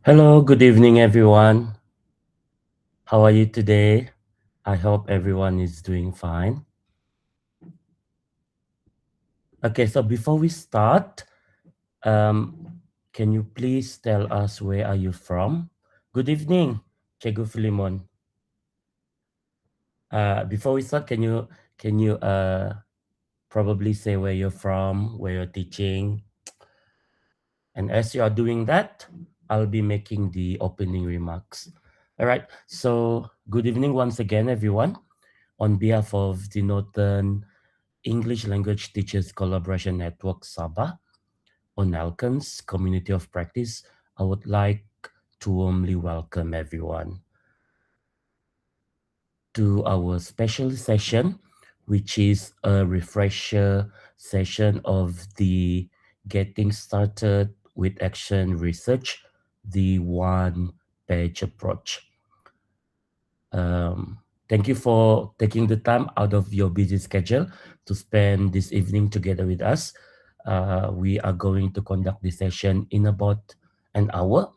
Hello, good evening, everyone. How are you today? I hope everyone is doing fine. Okay, so before we start, can you please tell us where are you from? Good evening, Chegu Filimon. Before we start, can you probably say where you're from, where you're teaching, and as you are doing that, I'll be making the opening remarks. All right. So good evening once again, everyone. On behalf of the Northern English Language Teachers Collaboration Network Sabah, or NELCoNS Community of Practice, I would like to warmly welcome everyone to our special session, which is a refresher session of the Getting Started with Action Research, the one page approach. Thank you for taking the time out of your busy schedule to spend this evening together with us. We are going to conduct this session in about an hour,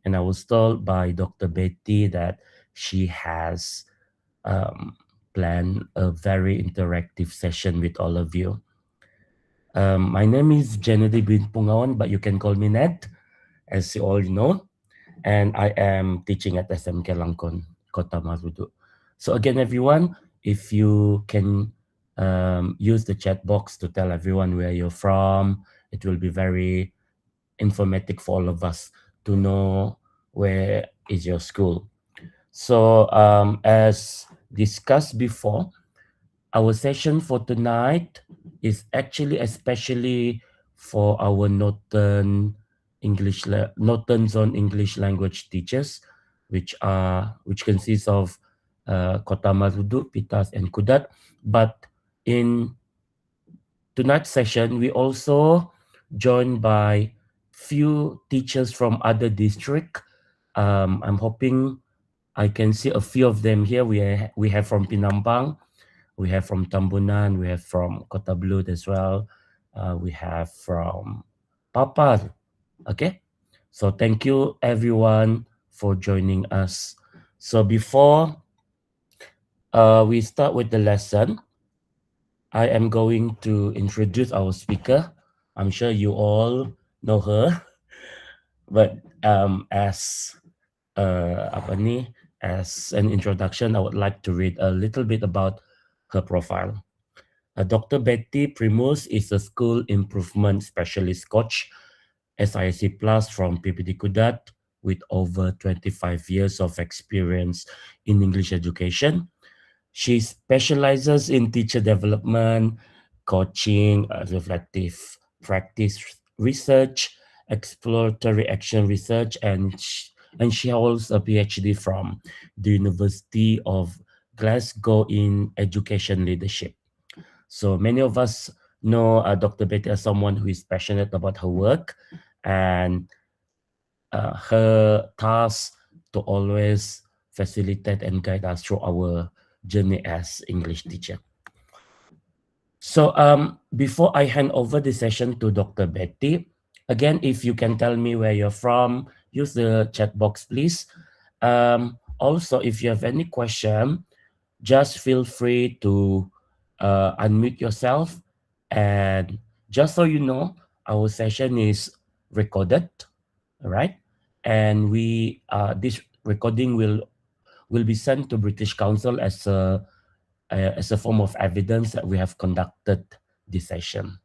and I was told by Dr. Betty that she has planned a very interactive session with all of you. My name is Jenedy Bin Pungawan, but you can call me Ned, as you all know, and I am teaching at SMK Langkon, Kota Marudu. So again, everyone, if you can use the chat box to tell everyone where you're from, it will be very informative for all of us to know where is your school. So as discussed before, our session for tonight is actually especially for our Northern Zone English language teachers, which consists of Kota Marudu, Pitas, and Kudat. But in tonight's session, we also joined by few teachers from other district. I'm hoping I can see a few of them here. We have from Pinampang, we have from Tambunan, we have from Kota Blut as well. We have from Papar. Okay, so thank you everyone for joining us. So before we start with the lesson, I am going to introduce our speaker. I'm sure you all know her, but as apa ni, as an introduction, I would like to read a little bit about her profile. Dr. Betty Primus is a school improvement specialist coach, SIC Plus from PPD Kudat, with over 25 years of experience in English education. She specializes in teacher development, coaching, reflective practice research, exploratory action research, and she holds a PhD from the University of Glasgow in education leadership. So many of us know Dr. Betty as someone who is passionate about her work and her task to always facilitate and guide us through our journey as English teacher. So before I hand over the session to Dr. Betty, again, if you can tell me where you're from, use the chat box, please. Also, if you have any question, just feel free to unmute yourself. And just so you know, our session is recorded, all right? And this recording will be sent to British Council as a form of evidence that we have conducted this session.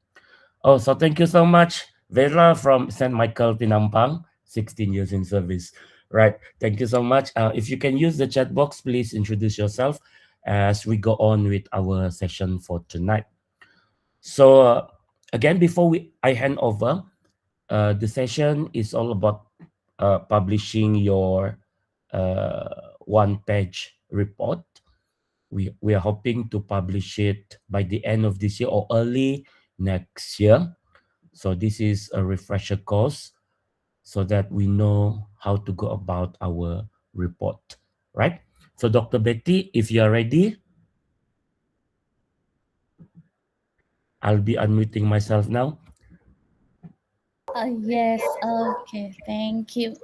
Oh, so thank you so much, Vera from St. Michael, Tinampang, 16 years in service. Right, thank you so much. If you can use the chat box, please introduce yourself as we go on with our session for tonight. So again, before I hand over, the session is all about publishing your one-page report. We are hoping to publish it by the end of this year or early next year. So this is a refresher course so that we know how to go about our report, right? So Dr. Betty, if you are ready, I'll be unmuting myself now. Yes, okay, thank you.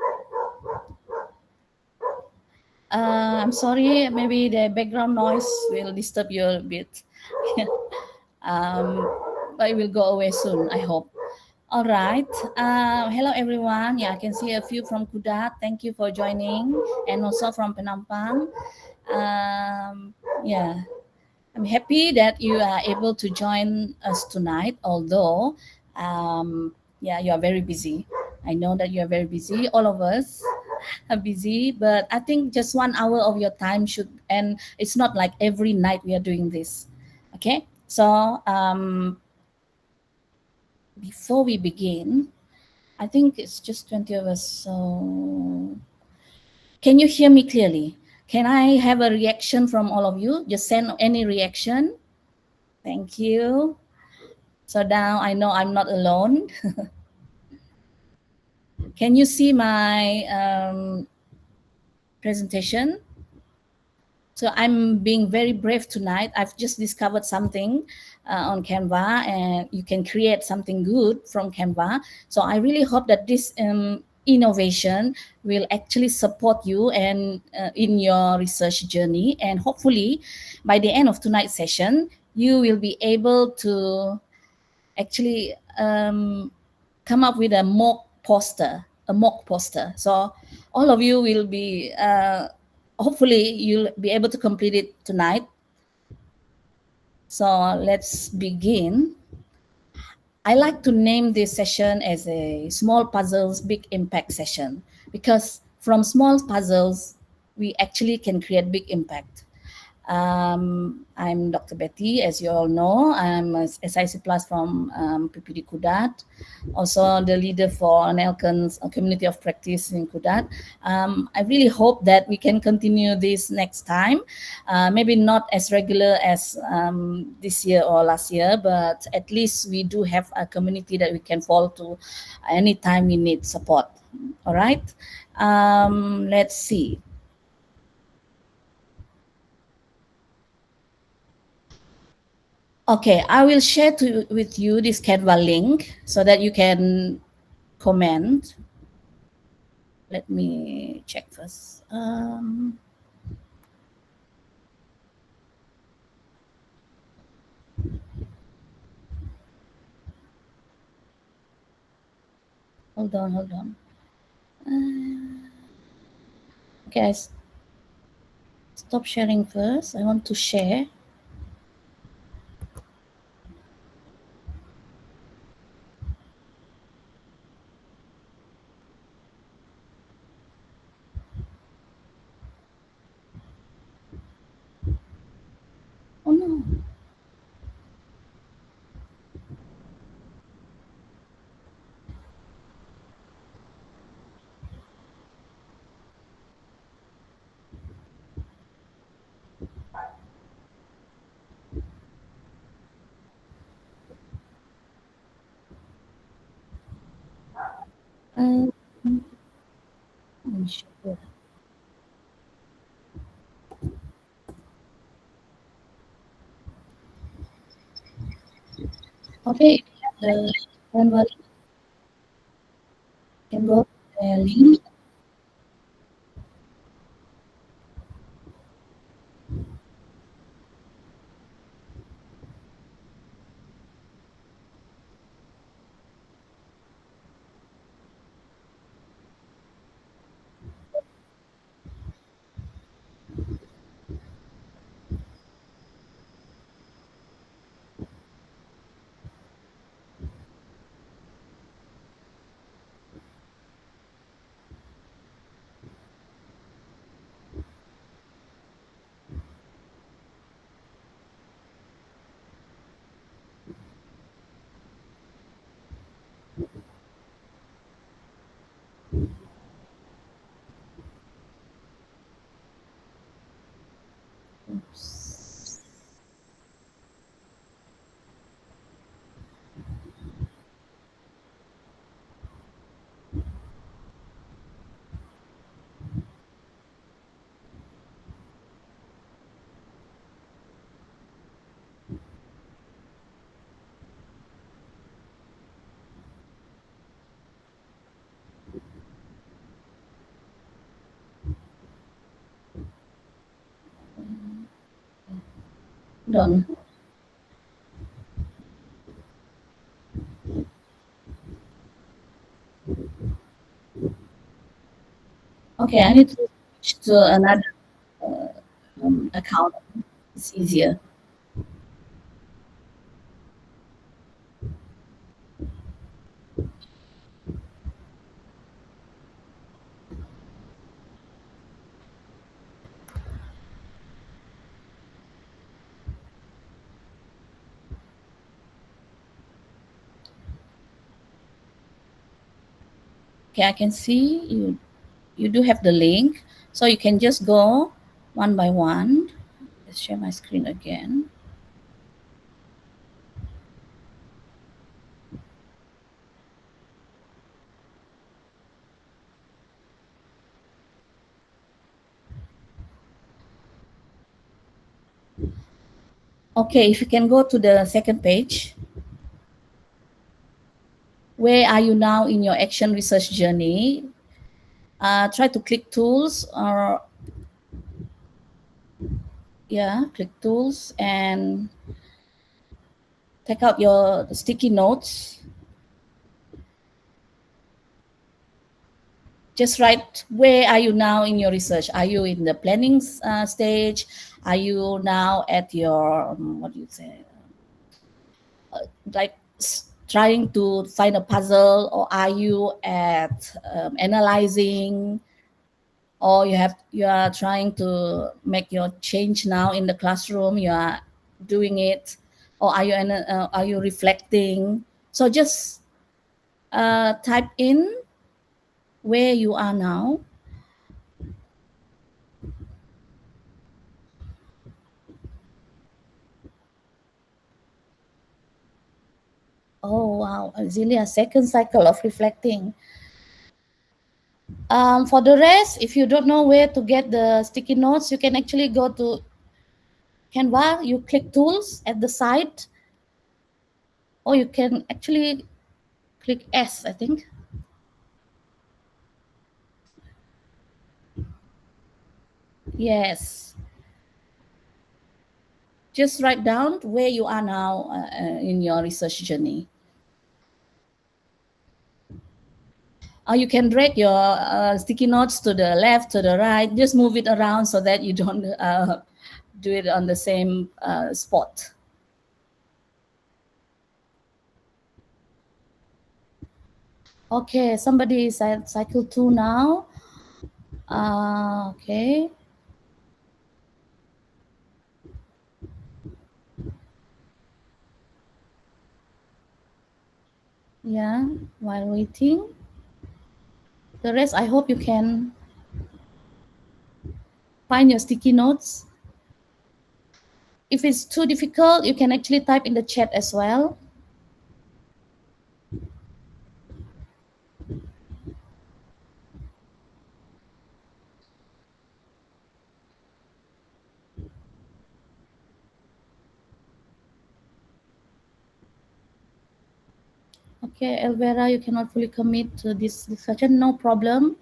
I'm sorry, maybe the background noise will disturb you a bit. um, but it will go away soon, I hope. All right. Hello, everyone. Yeah, I can see a few from Kudat. Thank you for joining, and also from Penampang. Yeah, I'm happy that you are able to join us tonight, although, yeah, you are very busy. I know that you are very busy. All of us are busy, but I think just 1 hour of your time should, and it's not like every night we are doing this. Okay, so before we begin, I think it's just 20 of us. So, can you hear me clearly? Can I have a reaction from all of you? Just send any reaction. Thank you. So now I know I'm not alone. Can you see my presentation? So I'm being very brave tonight. I've just discovered something on Canva, and you can create something good from Canva. So I really hope that this innovation will actually support you and in your research journey. And hopefully, by the end of tonight's session, you will be able to actually come up with a mock poster. So all of you will be, hopefully, you'll be able to complete it tonight. So let's begin. I like to name this session as a small puzzles, big impact session because from small puzzles, we actually can create big impact. I'm Dr. Betty, as you all know. I'm a SIC Plus from PPD Kudat, also the leader for NELCoNS community of practice in Kudat. I really hope that we can continue this next time. Maybe not as regular as this year or last year, but at least we do have a community that we can fall to anytime we need support. All right. Let's see. Okay, I will share with you this Canva link so that you can comment. Let me check first. Hold on, hold on. Okay, stop sharing first. I want to share. Oh no. Um, let me share. Okay, if you have the Canva link, you can go to the link. Hold on. Okay, I need to switch to another account. It's easier. Okay, I can see you do have the link, so you can just go one by one. Let's share my screen again. Okay, if you can go to the second page. Where are you now in your action research journey? Try to click tools, or yeah, click tools and take out your sticky notes. Just write, where are you now in your research? Are you in the planning stage? Are you now at your what do you say, like trying to find a puzzle, or are you at analyzing, or you are trying to make your change now in the classroom, you are doing it, or are you reflecting? So just type in where you are now. Oh wow, it's really a second cycle of reflecting. For the rest, if you don't know where to get the sticky notes, you can actually go to Canva, you click tools at the side, or you can actually click S, I think. Yes. Just write down where you are now in your research journey. Or you can drag your sticky notes to the left, to the right. Just move it around so that you don't do it on the same spot. Okay, somebody is at cycle 2 now. Okay. Yeah, while waiting. The rest, I hope you can find your sticky notes. If it's too difficult, you can actually type in the chat as well. Okay, Elvera, you cannot fully commit to this discussion. No problem.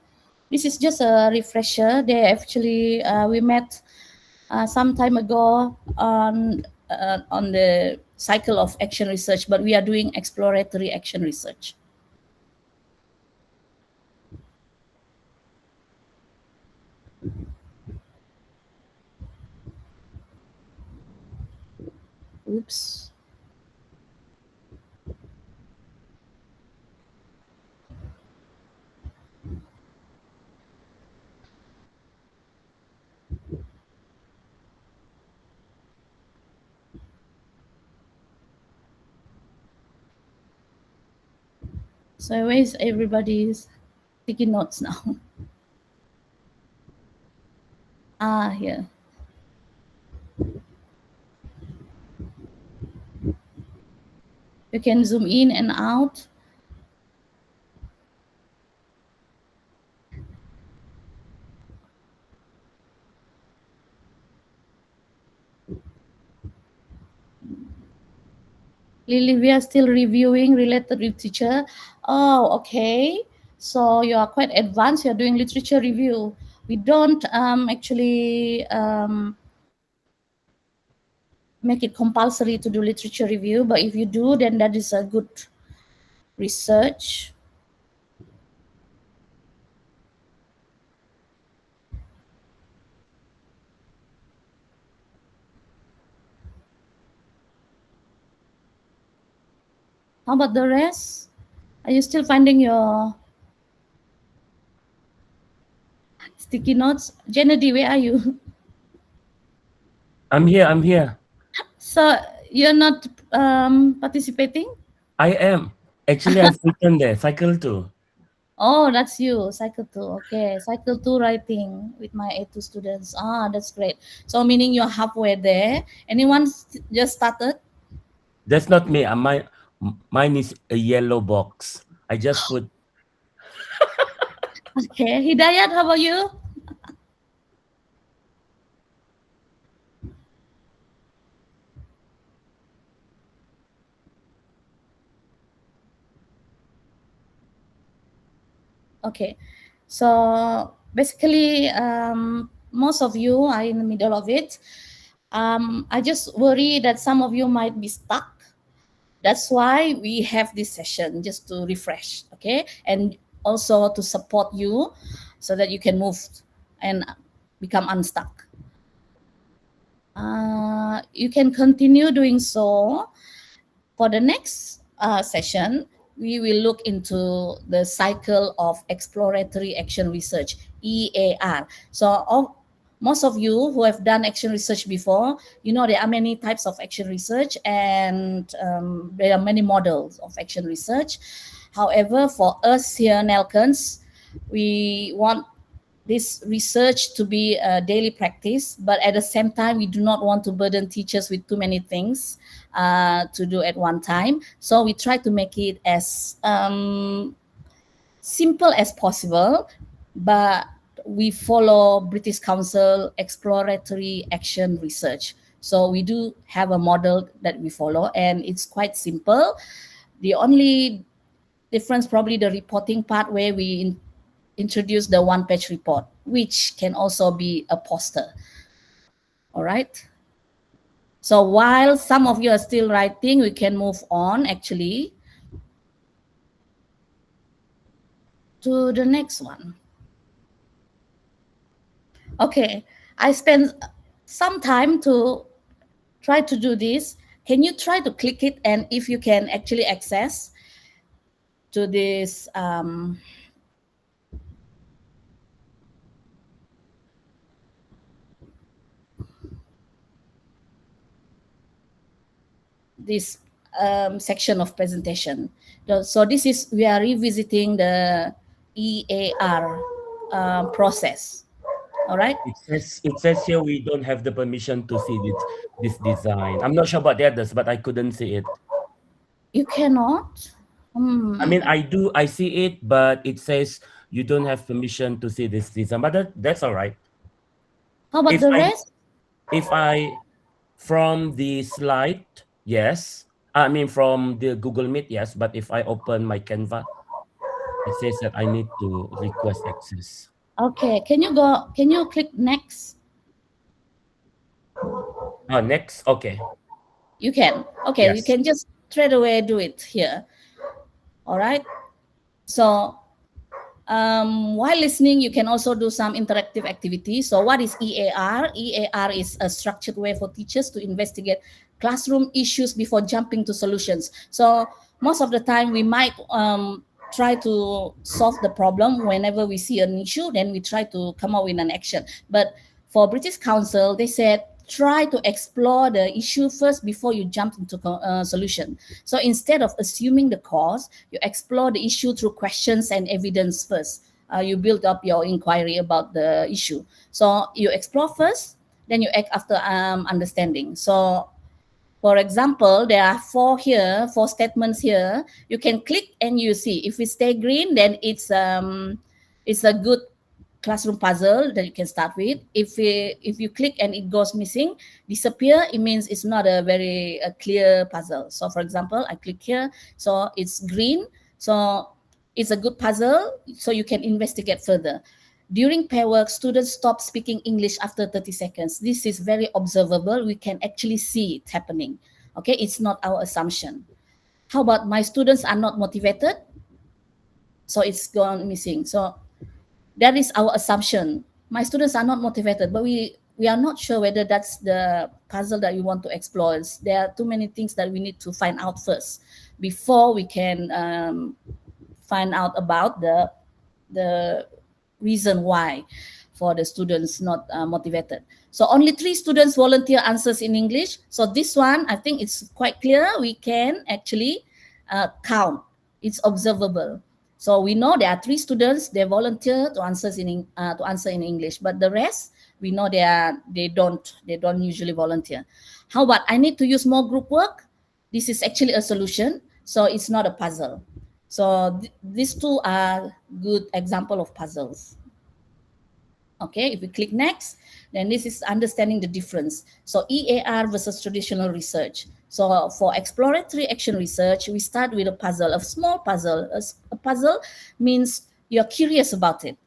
This is just a refresher. They actually we met some time ago on the cycle of action research, but we are doing exploratory action research. Oops. So where's everybody's sticky notes now? Here. You can zoom in and out. Lily, we are still reviewing related literature. Oh, okay. So you are quite advanced. You are doing literature review. We don't actually make it compulsory to do literature review, but if you do, then that is a good research. How about the rest? Are you still finding your sticky notes? Jenedy, where are you? I'm here. I'm here. So you're not participating? I am. Actually, I've written there. Cycle 2. Oh, that's you, cycle two. Okay, cycle two writing with my A2 students. Ah, that's great. So meaning you're halfway there. Anyone just started? That's not me. Mine is a yellow box. I just put. Okay, Hidayat, how about you? Okay, so basically, most of you are in the middle of it. I just worry that some of you might be stuck. That's why we have this session just to refresh, okay, and also to support you so that you can move and become unstuck. You can continue doing so. For the next session, we will look into the cycle of exploratory action research, EAR. So most of you who have done action research before, you know there are many types of action research, and there are many models of action research. However, for us here, NELCoNS, we want this research to be a daily practice, but at the same time, we do not want to burden teachers with too many things to do at one time. So we try to make it as simple as possible, but we follow British Council exploratory action research. So we do have a model that we follow, and it's quite simple. The only difference, probably the reporting part, where we introduce the one-page report, which can also be a poster. All right. So while some of you are still writing, we can move on actually to the next one. Okay, I spent some time to try to do this. Can you try to click it, and if you can actually access to this this section of presentation. So this is, we are revisiting the EAR process. All right. It says here we don't have the permission to see this design. I'm not sure about the others, but I couldn't see it. You cannot. I mean, I see it, but it says you don't have permission to see this design. But that's all right. How about If the I rest? if I from the slide, yes. I mean from the Google Meet, yes. But if I open my Canva, it says that I need to request access. Okay. Can you go? Can you click next? Next. Okay. You can. Okay. You Yes. can just straight away do it here. All right. So while listening, you can also do some interactive activities. So what is EAR? EAR is a structured way for teachers to investigate classroom issues before jumping to solutions. So most of the time we might try to solve the problem whenever we see an issue, then we try to come up with an action. But for British Council, they said try to explore the issue first before you jump into solution. So instead of assuming the cause, you explore the issue through questions and evidence first. You build up your inquiry about the issue. So you explore first, then you act after understanding. So for example, there are four statements here. You can click and you see. If it stay green, then it's a good classroom puzzle that you can start with. If you click and it goes missing, disappear, it means it's not a very clear puzzle. So for example, I click here, so it's green. So it's a good puzzle, so you can investigate further. During pair work, students stop speaking English after 30 seconds. This is very observable. We can actually see it happening. Okay, it's not our assumption. How about my students are not motivated? So it's gone missing. So that is our assumption. My students are not motivated, but we are not sure whether that's the puzzle that we want to explore. There are too many things that we need to find out first before we can find out about the reason why for the students not motivated. So only 3 students volunteer answers in English. So this one, I think it's quite clear. We can actually count. It's observable. So we know there are 3 students, they volunteer to answer in English, but the rest we know they don't usually volunteer. How about I need to use more group work? This is actually a solution, so it's not a puzzle. So these two are good example of puzzles. Okay, if we click next, then this is understanding the difference. So EAR versus traditional research. So for exploratory action research, we start with a puzzle, a small puzzle. A puzzle means you're curious about it.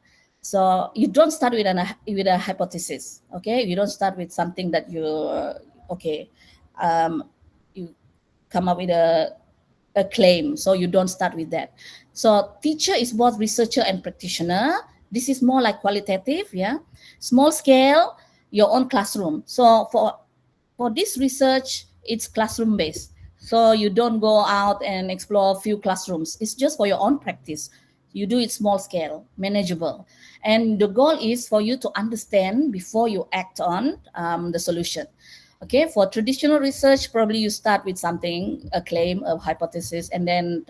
So you don't start with a hypothesis. Okay, you don't start with something that you come up with a claim. So you don't start with that. So teacher is both researcher and practitioner. This is more like qualitative, yeah. Small scale, your own classroom. So for this research, it's classroom based. So you don't go out and explore a few classrooms. It's just for your own practice. You do it small scale, manageable. And the goal is for you to understand before you act on the solution. Okay, for traditional research, probably you start with something, a claim, a hypothesis, and then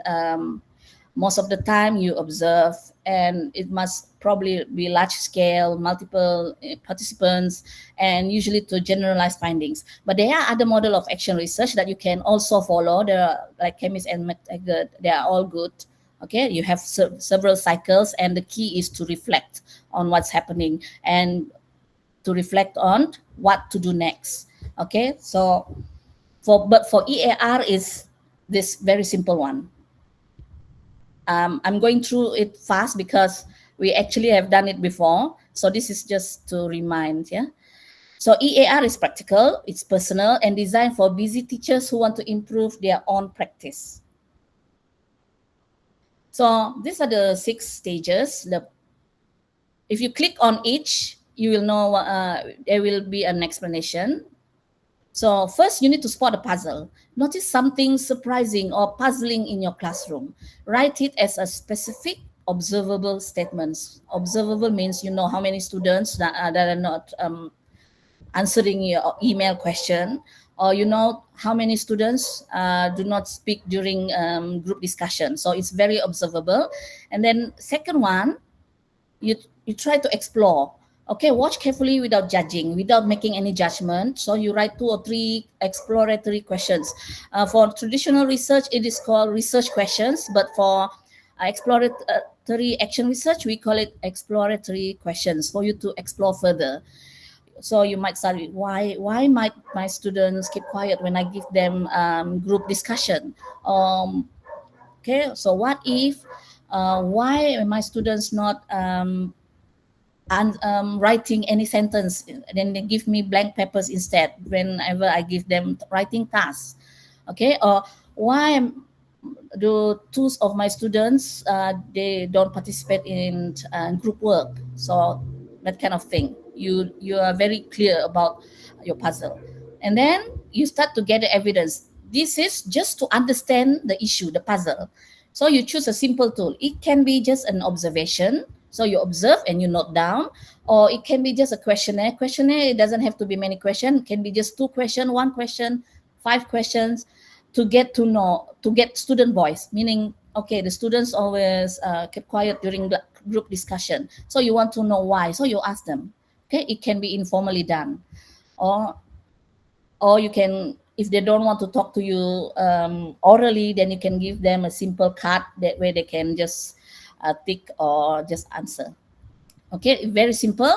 most of the time you observe, and it must probably be large scale, multiple participants, and usually to generalize findings. But there are other model of action research that you can also follow. There are like chemists and they are all good. Okay, you have several cycles, and the key is to reflect on what's happening and to reflect on what to do next. Okay, so for EAR is this very simple one. I'm going through it fast because we actually have done it before. So this is just to remind, yeah. So EAR is practical, it's personal, and designed for busy teachers who want to improve their own practice. So these are the 6 stages. If you click on each, you will know there will be an explanation. So first, you need to spot a puzzle. Notice something surprising or puzzling in your classroom. Write it as a specific, observable statements. Observable means you know how many students that are not answering your email question, or you know how many students do not speak during group discussion. So it's very observable. And then second one, you try to explore. Okay, watch carefully without judging, without making any judgment. So you write 2 or 3 exploratory questions. For traditional research, it is called research questions, but for exploratory action research, we call it exploratory questions for you to explore further. So you might start with why might my students keep quiet when I give them group discussion? Okay, so what if why my students not writing any sentence, then they give me blank papers instead whenever I give them writing tasks? Okay, or why do 2 of my students they don't participate in group work? So that kind of thing. You are very clear about your puzzle, and then you start to gather evidence. This is just to understand the issue, the puzzle. So you choose a simple tool. It can be just an observation. So you observe and you note down, or it can be just a questionnaire. Questionnaire, it doesn't have to be many questions. It can be just 2 questions, 1 question, 5 questions, to get to know, to get student voice. Meaning, okay, the students always keep quiet during the group discussion. So you want to know why. So you ask them. Okay, it can be informally done, or you can, if they don't want to talk to you orally, then you can give them a simple card, that way they can just tick or just answer. Okay, very simple.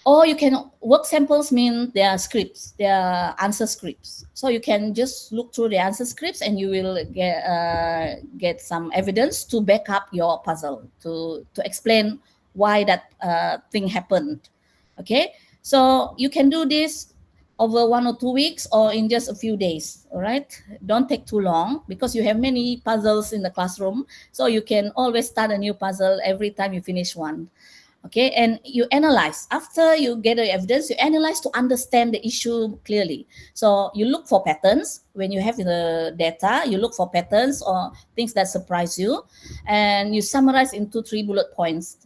Or you can, work samples mean they are scripts, they are answer scripts. So you can just look through the answer scripts and you will get some evidence to back up your puzzle, to explain why that thing happened. Okay, so you can do this over 1 or 2 weeks or in just a few days. All right, don't take too long because you have many puzzles in the classroom, so you can always start a new puzzle every time you finish one. Okay, and you analyze. After you get the evidence, you analyze to understand the issue clearly. So you look for patterns. When you have the data, you look for patterns or things that surprise you, and you summarize into 3 bullet points.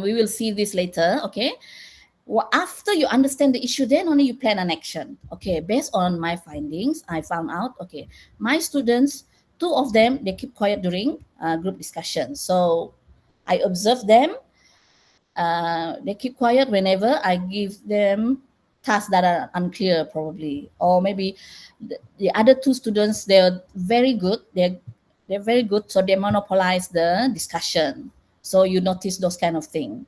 We will see this later. Okay, well, after you understand the issue, then only you plan an action. Okay, based on my findings, I found out, okay, my students, 2 of them, they keep quiet during group discussion. So I observe them. They keep quiet whenever I give them tasks that are unclear, probably, or maybe the other 2 students, they're very good. They're very good, so they monopolize the discussion. So you notice those kind of things.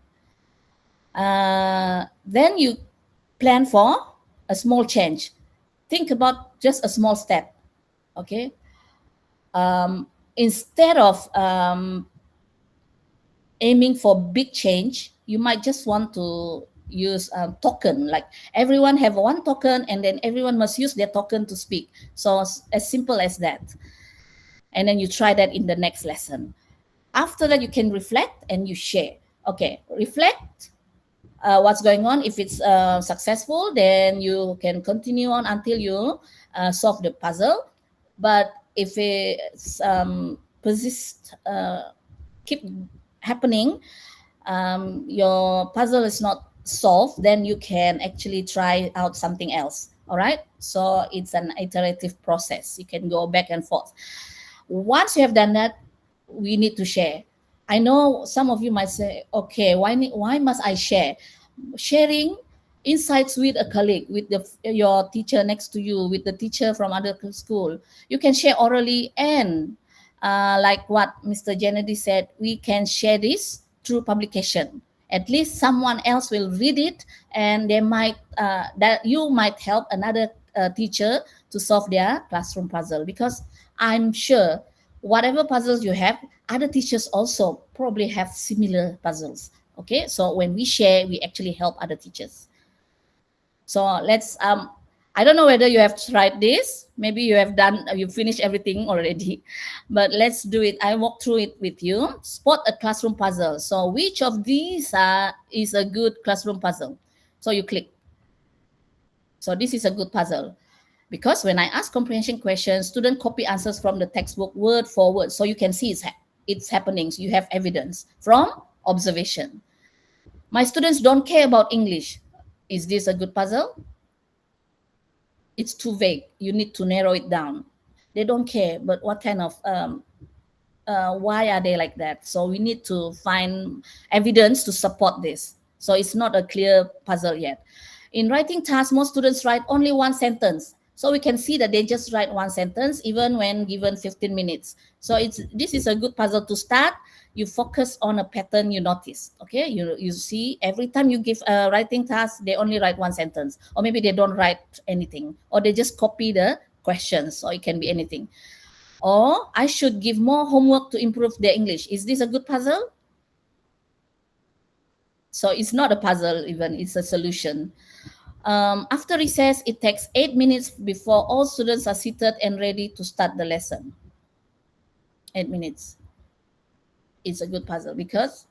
Then you plan for a small change. Think about just a small step. Okay. Instead of aiming for big change, you might just want to use a token. Like everyone have one token, and then everyone must use their token to speak. So as simple as that. And then you try that in the next lesson. After that, you can reflect and you share. Okay, reflect what's going on. If it's successful, then you can continue on until you solve the puzzle. But if it's persist, keep happening, your puzzle is not solved, then you can actually try out something else. All right, so it's an iterative process. You can go back and forth. Once you have done that, we need to share. I know some of you might say, okay, why must I share? Sharing insights with a colleague, with your teacher next to you, with the teacher from other school. You can share orally, and like what Mr. Kennedy said, we can share this through publication. At least someone else will read it, and they might that you might help another teacher to solve their classroom puzzle, because I'm sure whatever puzzles you have, other teachers also probably have similar puzzles. Okay, so when we share, we actually help other teachers. So let's I don't know whether you have tried this. Maybe you have done, you finished everything already, but let's do it. I walk through it with you. Spot a classroom puzzle. So which of these is a good classroom puzzle? So you click. So this is a good puzzle. Because when I ask comprehension questions, student copy answers from the textbook word for word. So you can see it's happening. So you have evidence from observation. My students don't care about English. Is this a good puzzle? It's too vague. You need to narrow it down. They don't care, but what kind of, why are they like that? So we need to find evidence to support this. So it's not a clear puzzle yet. In writing tasks, most students write only one sentence. So we can see that they just write one sentence even when given 15 minutes. So this is a good puzzle to start. You focus on a pattern you notice. Okay, you see every time you give a writing task, they only write one sentence, or maybe they don't write anything, or they just copy the questions, or it can be anything. Or I should give more homework to improve their English. Is this a good puzzle? So it's not a puzzle even, it's a solution. After recess, it takes 8 minutes before all students are seated and ready to start the lesson. 8 minutes. It's a good puzzle because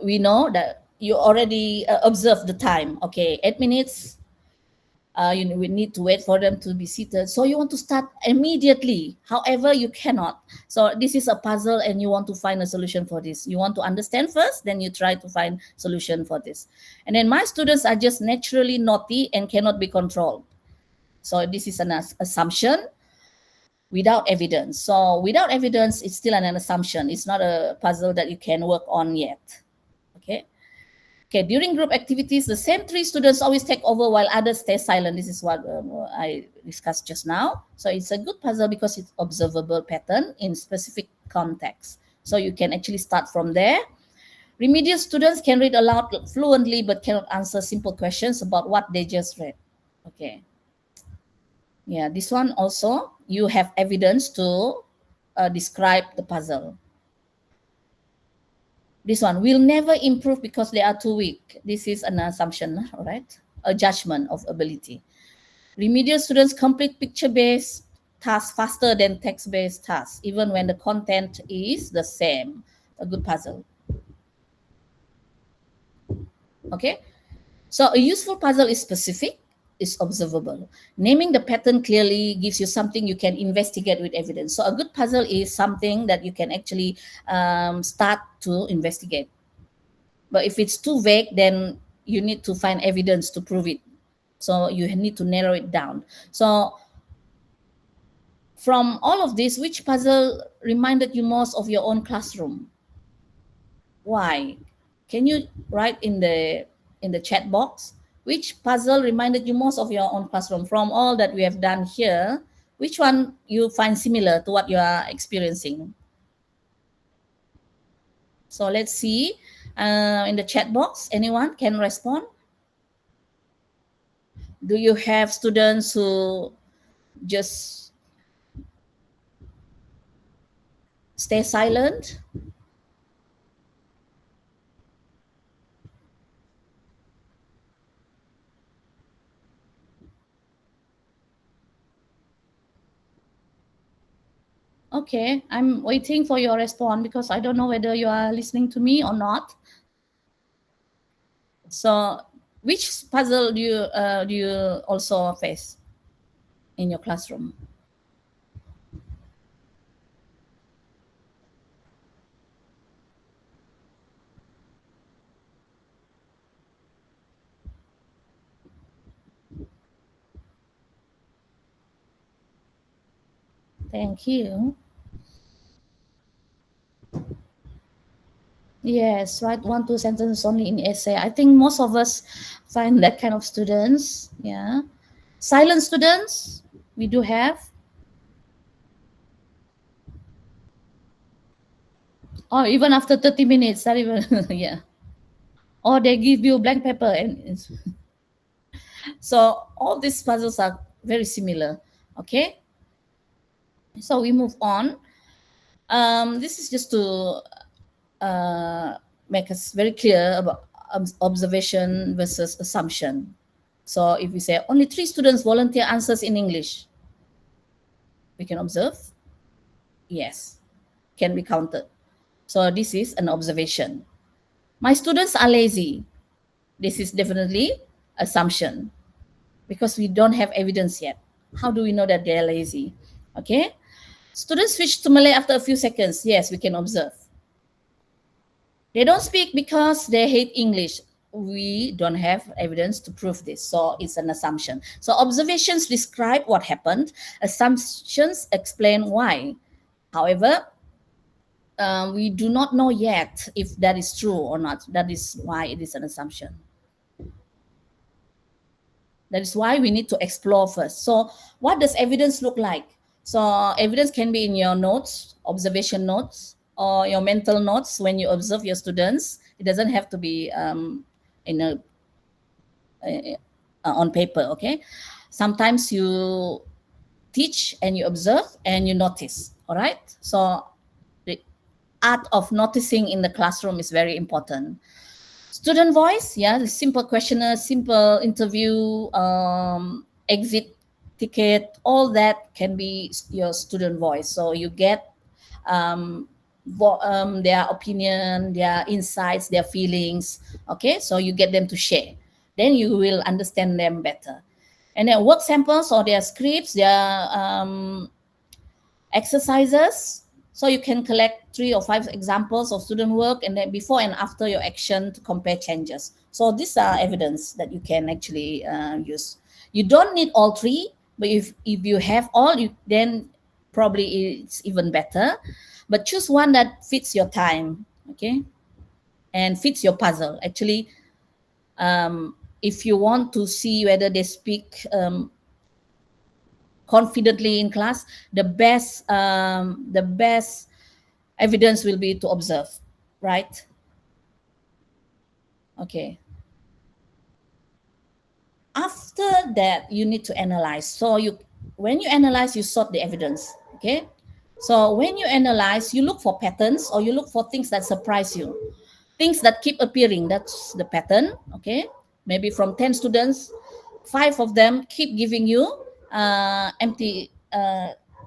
we know that you already observe the time. Okay, 8 minutes. We need to wait for them to be seated. So you want to start immediately. However, you cannot. So this is a puzzle, and you want to find a solution for this. You want to understand first, then you try to find solution for this. And then my students are just naturally naughty and cannot be controlled. So this is an assumption without evidence. So without evidence, it's still an assumption. It's not a puzzle that you can work on yet. Okay. Okay, during group activities, the same 3 students always take over while others stay silent. This is what I discussed just now. So it's a good puzzle because it's observable pattern in specific context. So you can actually start from there. Remedial students can read aloud fluently but cannot answer simple questions about what they just read. Okay. Yeah, this one also, you have evidence to describe the puzzle. This one will never improve because they are too weak. This is an assumption, all right? A judgment of ability. Remedial students complete picture-based tasks faster than text-based tasks, even when the content is the same. A good puzzle. Okay, so a useful puzzle is specific, is observable. Naming the pattern clearly gives you something you can investigate with evidence. So a good puzzle is something that you can actually start to investigate. But if it's too vague, then you need to find evidence to prove it. So you need to narrow it down. So from all of this, which puzzle reminded you most of your own classroom? Why? Can you write in the chat box which puzzle reminded you most of your own classroom? From all that we have done here, which one you find similar to what you are experiencing? So let's see in the chat box. Anyone can respond? Do you have students who just stay silent? Okay, I'm waiting for your response because I don't know whether you are listening to me or not. So, which puzzle do you also face in your classroom? Thank you. Yes, write 1, 2 sentences only in essay. I think most of us find that kind of students. Yeah. Silent students, we do have. Or even after 30 minutes, not even, yeah. Or they give you blank paper. And so all these puzzles are very similar. Okay. So we move on. This is just to make us very clear about observation versus assumption. So if we say only 3 students volunteer answers in English, we can observe. Yes, can be counted. So this is an observation. My students are lazy. This is definitely assumption because we don't have evidence yet. How do we know that they're lazy? Okay. Students switch to Malay after a few seconds. Yes, we can observe. They don't speak because they hate English. We don't have evidence to prove this, so it's an assumption. So observations describe what happened, assumptions explain why. However, we do not know yet if that is true or not. That is why it is an assumption. That is why we need to explore first. So what does evidence look like? So evidence can be in your notes, observation notes, or your mental notes when you observe your students. It doesn't have to be in on paper, okay? Sometimes you teach and you observe and you notice, all right? So the art of noticing in the classroom is very important. Student voice, yeah, the simple questionnaire, simple interview, exit ticket, all that can be your student voice. So you get their opinion, their insights, their feelings. Okay, so you get them to share. Then you will understand them better. And then work samples or their scripts, their exercises. So you can collect 3 or 5 examples of student work and then before and after your action to compare changes. So these are evidence that you can actually use. You don't need all 3, but if you have all, then probably it's even better. But choose one that fits your time, okay, and fits your puzzle. Actually, if you want to see whether they speak confidently in class, the best evidence will be to observe, right? Okay. After that, you need to analyze. So when you analyze, you sort the evidence. Okay. So when you analyze, you look for patterns or you look for things that surprise you. things that keep appearing, that's the pattern. Okay, maybe from 10 students, 5 of them keep giving you empty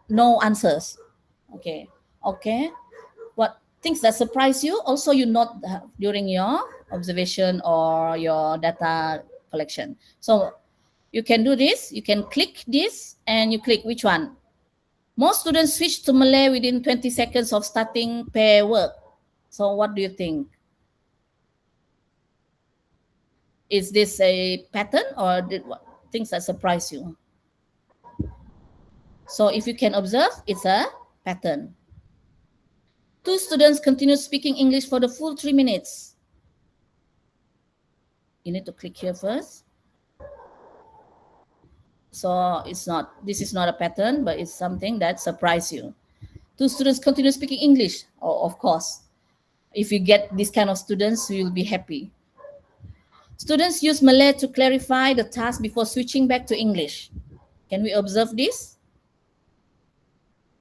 no answers. Okay, okay, what things that surprise you also you note during your observation or your data collection. So you can do this, you can click this and you click which one. Most students switch to Malay within 20 seconds of starting pair work. So what do you think? Is this a pattern or did what things that surprise you? So if you can observe, it's a pattern. 2 students continue speaking English for the full 3 minutes. You need to click here first. So this is not a pattern, but it's something that surprised you. 2 students continue speaking English. Oh, of course. If you get this kind of students, you will be happy. Students use Malay to clarify the task before switching back to English. Can we observe this?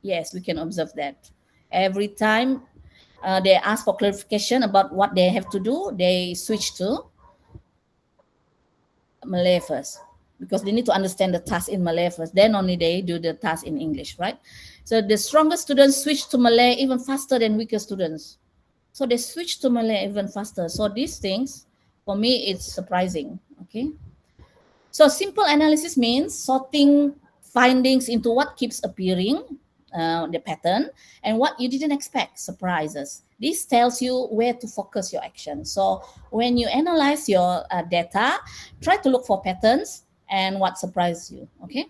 Yes, we can observe that. Every time they ask for clarification about what they have to do, they switch to Malay first because they need to understand the task in Malay first. Then only they do the task in English, right? So the stronger students switch to Malay even faster than weaker students. So they switch to Malay even faster. So these things, for me, it's surprising. Okay. So simple analysis means sorting findings into what keeps appearing, the pattern, and what you didn't expect, surprises. This tells you where to focus your action. So when you analyze your data, try to look for patterns and what surprises you. Okay,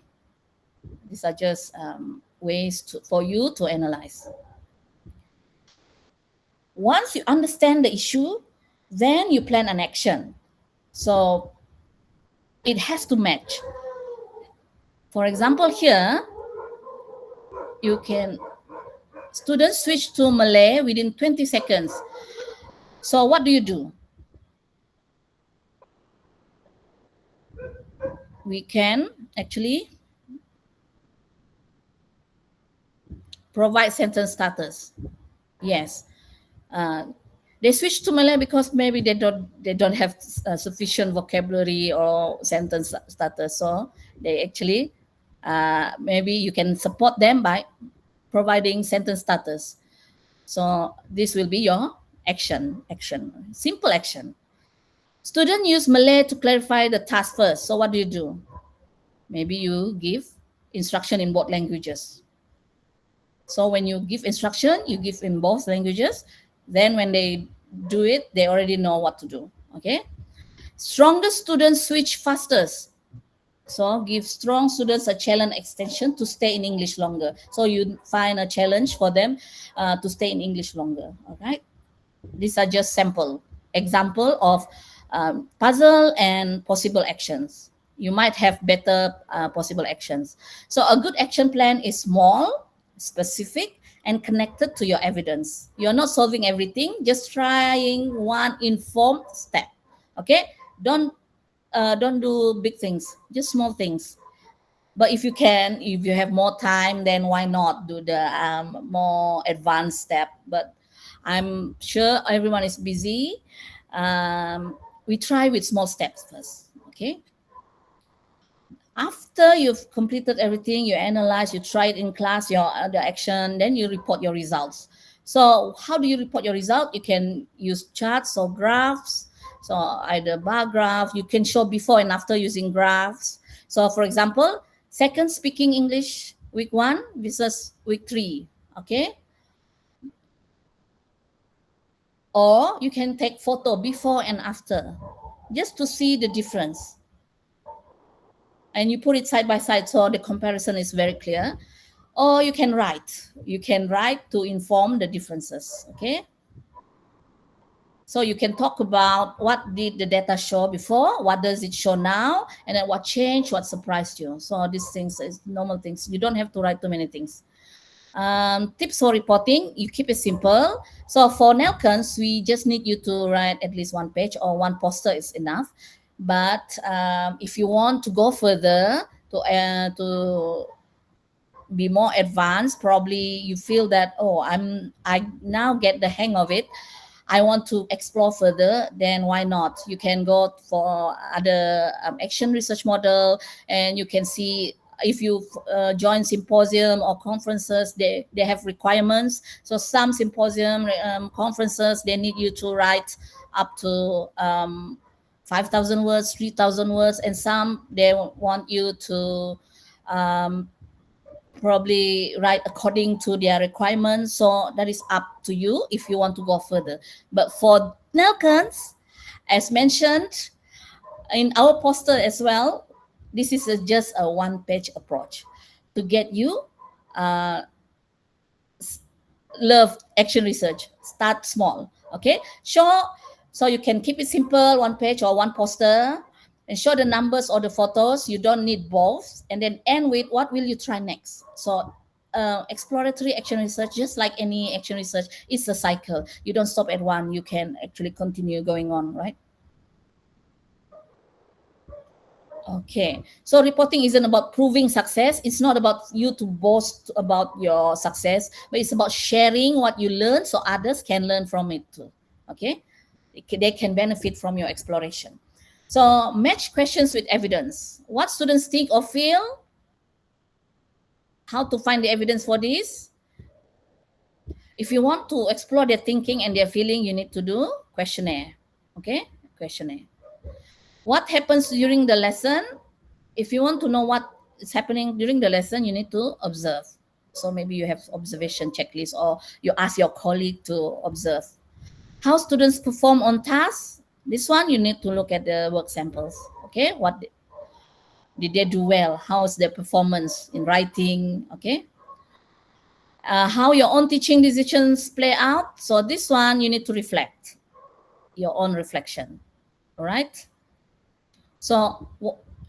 these are just ways for you to analyze. Once you understand the issue, then you plan an action. So it has to match. For example, here you can students switch to Malay within 20 seconds. So what do you do? We can actually provide sentence starters. Yes. They switch to Malay because maybe they don't have sufficient vocabulary or sentence starters. So they actually maybe you can support them by providing sentence starters. So this will be your action, simple action. Student use Malay to clarify the task first. So what do? Maybe you give instruction in both languages. So when you give instruction, you give in both languages. Then when they do it, they already know what to do. Okay. Strongest students switch fastest. So give strong students a challenge extension to stay in English longer. So you find a challenge for them to stay in English longer. All right. These are just sample example of puzzle and possible actions. You might have better possible actions. So a good action plan is small, specific, and connected to your evidence. You're not solving everything, just trying one informed step. Okay, don't do big things, just small things. But if you have more time, then why not do the more advanced step? But I'm sure everyone is busy. We try with small steps first. Okay. After you've completed everything, you analyze, you try it in class, the action, then you report your results. So how do you report your result? You can use charts or graphs. So either bar graph, you can show before and after using graphs. So for example, second speaking English week 1 versus week 3. Okay. Or you can take photo before and after just to see the difference. And you put it side by side so the comparison is very clear. Or you can write. You can write to inform the differences. Okay. So you can talk about what did the data show before, what does it show now, and then what changed, what surprised you. So these things is normal things. You don't have to write too many things. Tips for reporting, you keep it simple. So for NELCoNS, we just need you to write at least 1 page or 1 poster is enough. But if you want to go further to be more advanced, probably you feel that, I now get the hang of it. I want to explore further, then why not? You can go for other action research model, and you can see if you join symposium or conferences, they have requirements. So some symposium conferences, they need you to write up to 5,000 words, 3,000 words, and some they want you to probably write according to their requirements. So that is up to you if you want to go further. But for NELCoNS, as mentioned in our poster as well, this is just a one-page approach to get you love action research. Start small, okay? So you can keep it simple, one page or one poster, and show the numbers or the photos. You don't need both, and then end with what will you try next. So exploratory action research, just like any action research, it's a cycle. You don't stop at one. You can actually continue going on, right? Okay, so reporting isn't about proving success. It's not about you to boast about your success, but it's about sharing what you learn so others can learn from it too. Okay, they can benefit from your exploration. So match questions with evidence. What students think or feel? How to find the evidence for this? If you want to explore their thinking and their feeling, you need to do questionnaire. Okay, questionnaire. What happens during the lesson? If you want to know what is happening during the lesson, you need to observe. So maybe you have observation checklist, or you ask your colleague to observe. How students perform on tasks? This one you need to look at the work samples. Okay, what did they do well? How's their performance in writing? Okay. How your own teaching decisions play out. So this one you need to reflect your own reflection. All right. So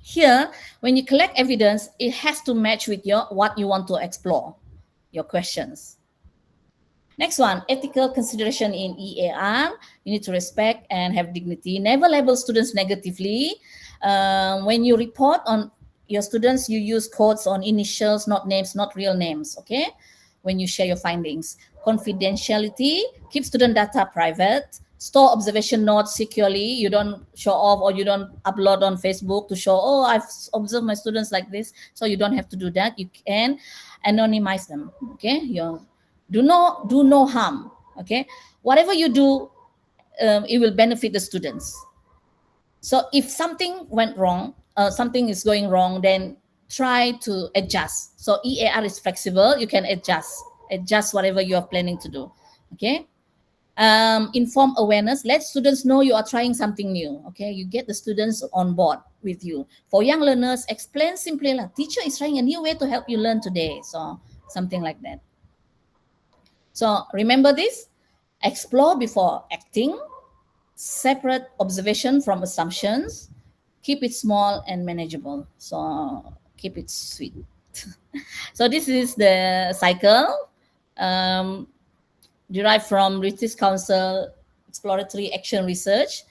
here, when you collect evidence, it has to match with your what you want to explore, your questions. Next one, ethical consideration in EAR. You need to respect and have dignity. Never label students negatively. When you report on your students, you use codes on initials, not names, not real names, okay? When you share your findings. Confidentiality, keep student data private. Store observation notes securely. You don't show off, or you don't upload on Facebook to show, oh, I've observed my students like this. So you don't have to do that. You can anonymize them, okay? Do no harm, okay? Whatever you do, it will benefit the students. So if something went wrong, something is going wrong, then try to adjust. So EAR is flexible. You can adjust whatever you are planning to do, okay? Inform awareness. Let students know you are trying something new, okay? You get the students on board with you. For young learners, explain simply, like, teacher is trying a new way to help you learn today. So something like that. So remember this, explore before acting, separate observation from assumptions, keep it small and manageable. So keep it sweet. So this is the cycle derived from British Council Exploratory Action Research.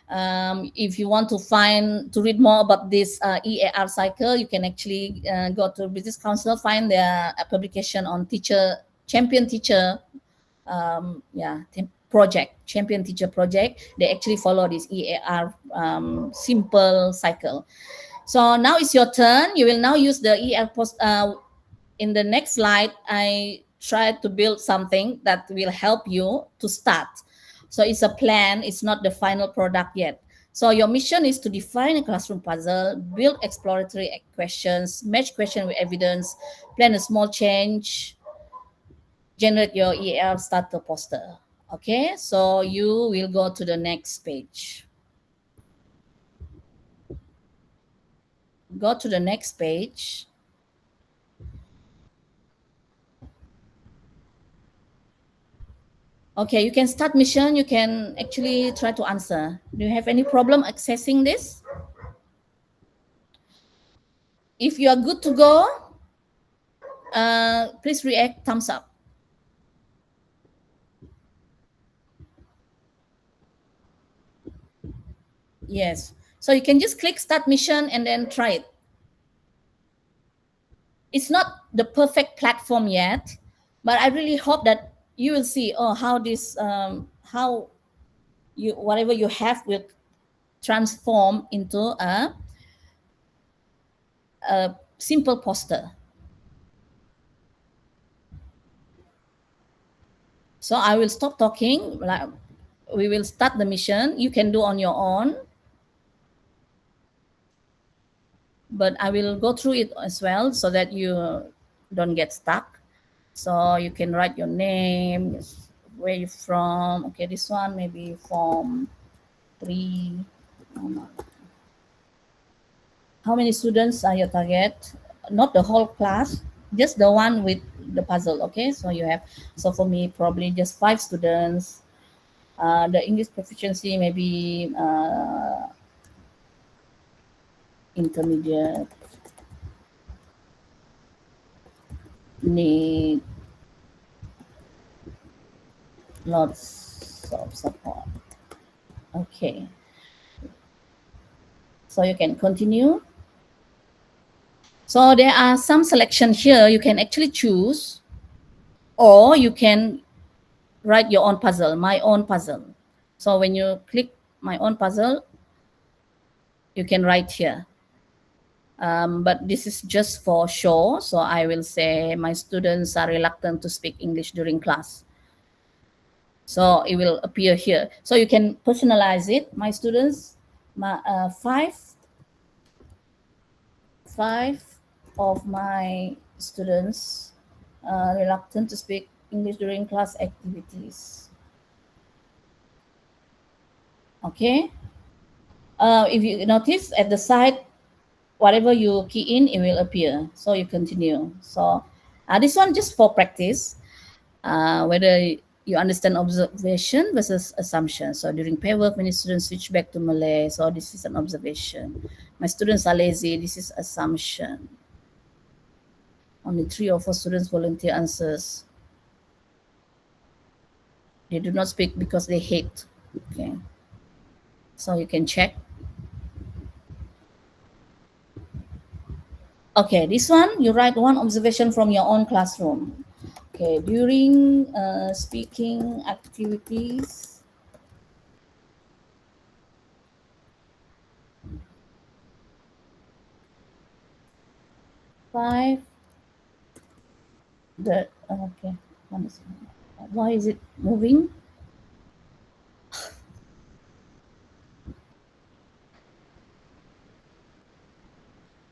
If you want to read more about this EAR cycle, you can actually go to British Council, find their publication on champion teacher champion teacher project. They actually follow this EAR simple cycle. So now it's your turn. You will now use the EAR post. In the next slide, I try to build something that will help you to start. So it's a plan. It's not the final product yet. So your mission is to define a classroom puzzle, build exploratory questions, match question with evidence, plan a small change, generate your EAR starter poster. Okay, so you will go to the next page. Go to the next page. Okay, you can start mission. You can actually try to answer. Do you have any problem accessing this? If you are good to go, please react thumbs up. Yes. So you can just click start mission and then try it. It's not the perfect platform yet, but I really hope that you will see how how you whatever you have will transform into a simple poster. So I will stop talking. Like, we will start the mission. You can do on your own, but I will go through it as well so that you don't get stuck. So you can write your name, where you from. Okay, this one maybe from 3. How many students are your target? Not the whole class, just the one with the puzzle. Okay, so you have, so for me probably just 5 students. The English proficiency maybe intermediate, need lots of support. Okay, so you can continue. So there are some selection here you can actually choose, or you can write your own puzzle, my own puzzle. So when you click my own puzzle, you can write here. But this is just for show. So I will say my students are reluctant to speak English during class. So it will appear here. So you can personalize it. My students, five of my students reluctant to speak English during class activities. Okay. If you notice at the side, whatever you key in, it will appear. So you continue. So this one just for practice, whether you understand observation versus assumption. So during pair work, many students switch back to Malay. So this is an observation. My students are lazy. This is assumption. Only 3 or 4 students volunteer answers. They do not speak because they hate. Okay. So you can check. Okay, this one, you write one observation from your own classroom. Okay, during speaking activities, five, okay, why is it moving?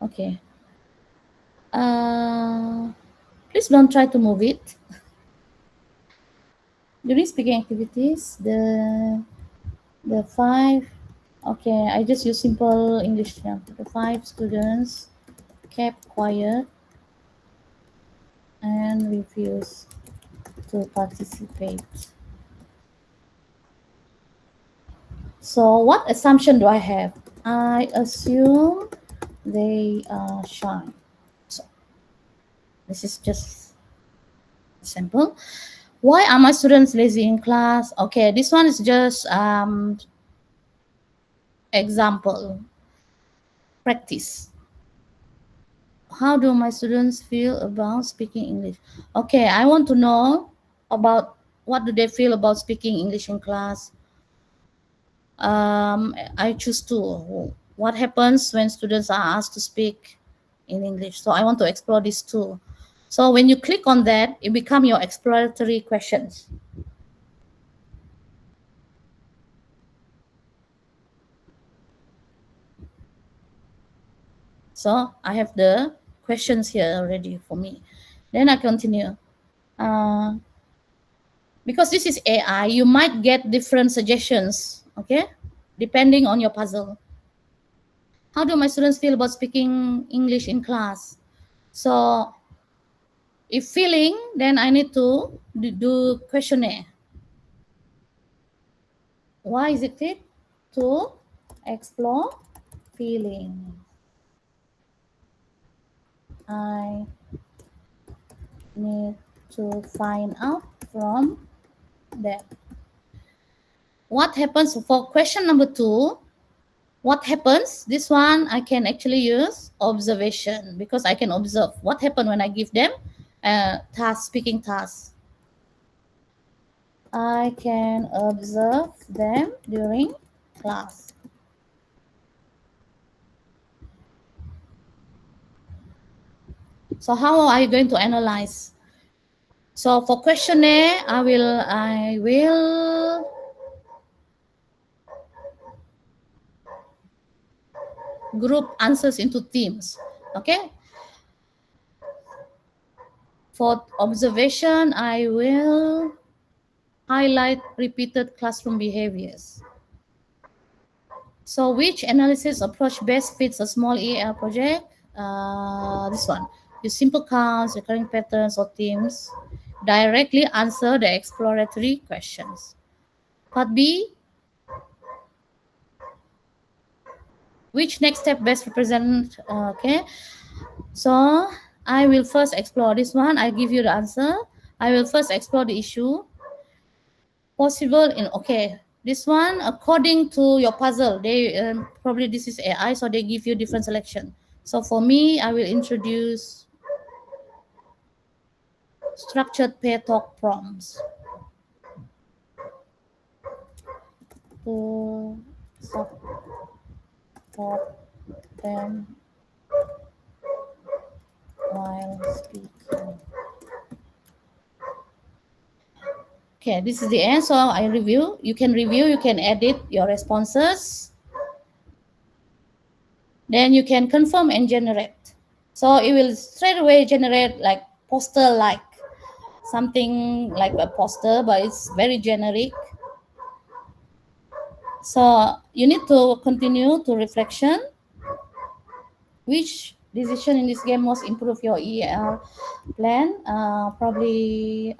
Okay. Please don't try to move it. During speaking activities, the 5, okay, I just use simple English here. The 5 students kept quiet and refused to participate. So what assumption do I have? I assume they are shy. So this is just simple. Why are my students lazy in class? Okay, this one is just example, practice. How do my students feel about speaking English? Okay, I want to know about what do they feel about speaking English in class. I choose 2. What happens when students are asked to speak in English? So I want to explore these 2. So when you click on that, it becomes your exploratory questions. So I have the questions here already for me. Then I continue. Because this is AI, you might get different suggestions, okay? Depending on your puzzle. How do my students feel about speaking English in class? So if feeling, then I need to do questionnaire. Why is it fit? To explore feeling. I need to find out from that. What happens for question number 2? What happens? This one I can actually use observation because I can observe what happened when I give them task, speaking task. I can observe them during class. So how are you going to analyze? So for questionnaire, I will group answers into themes. Okay. For observation, I will highlight repeated classroom behaviors. So which analysis approach best fits a small EL project? This one. Use simple counts, recurring patterns, or themes. Directly answer the exploratory questions. Part B. Which next step best represent? Okay. So I will first explore this one. I give you the answer. I will first explore the issue. Possible in, okay, this one according to your puzzle, they probably this is AI, so they give you different selection. So for me, I will introduce structured pair talk prompts to support them while speaking. Okay, this is the end. So I review. You can review, you can edit your responses. Then you can confirm and generate. So it will straight away generate like poster like something like a poster, but it's very generic. So you need to continue to reflection. Which decision in this game most improve your EL plan? Probably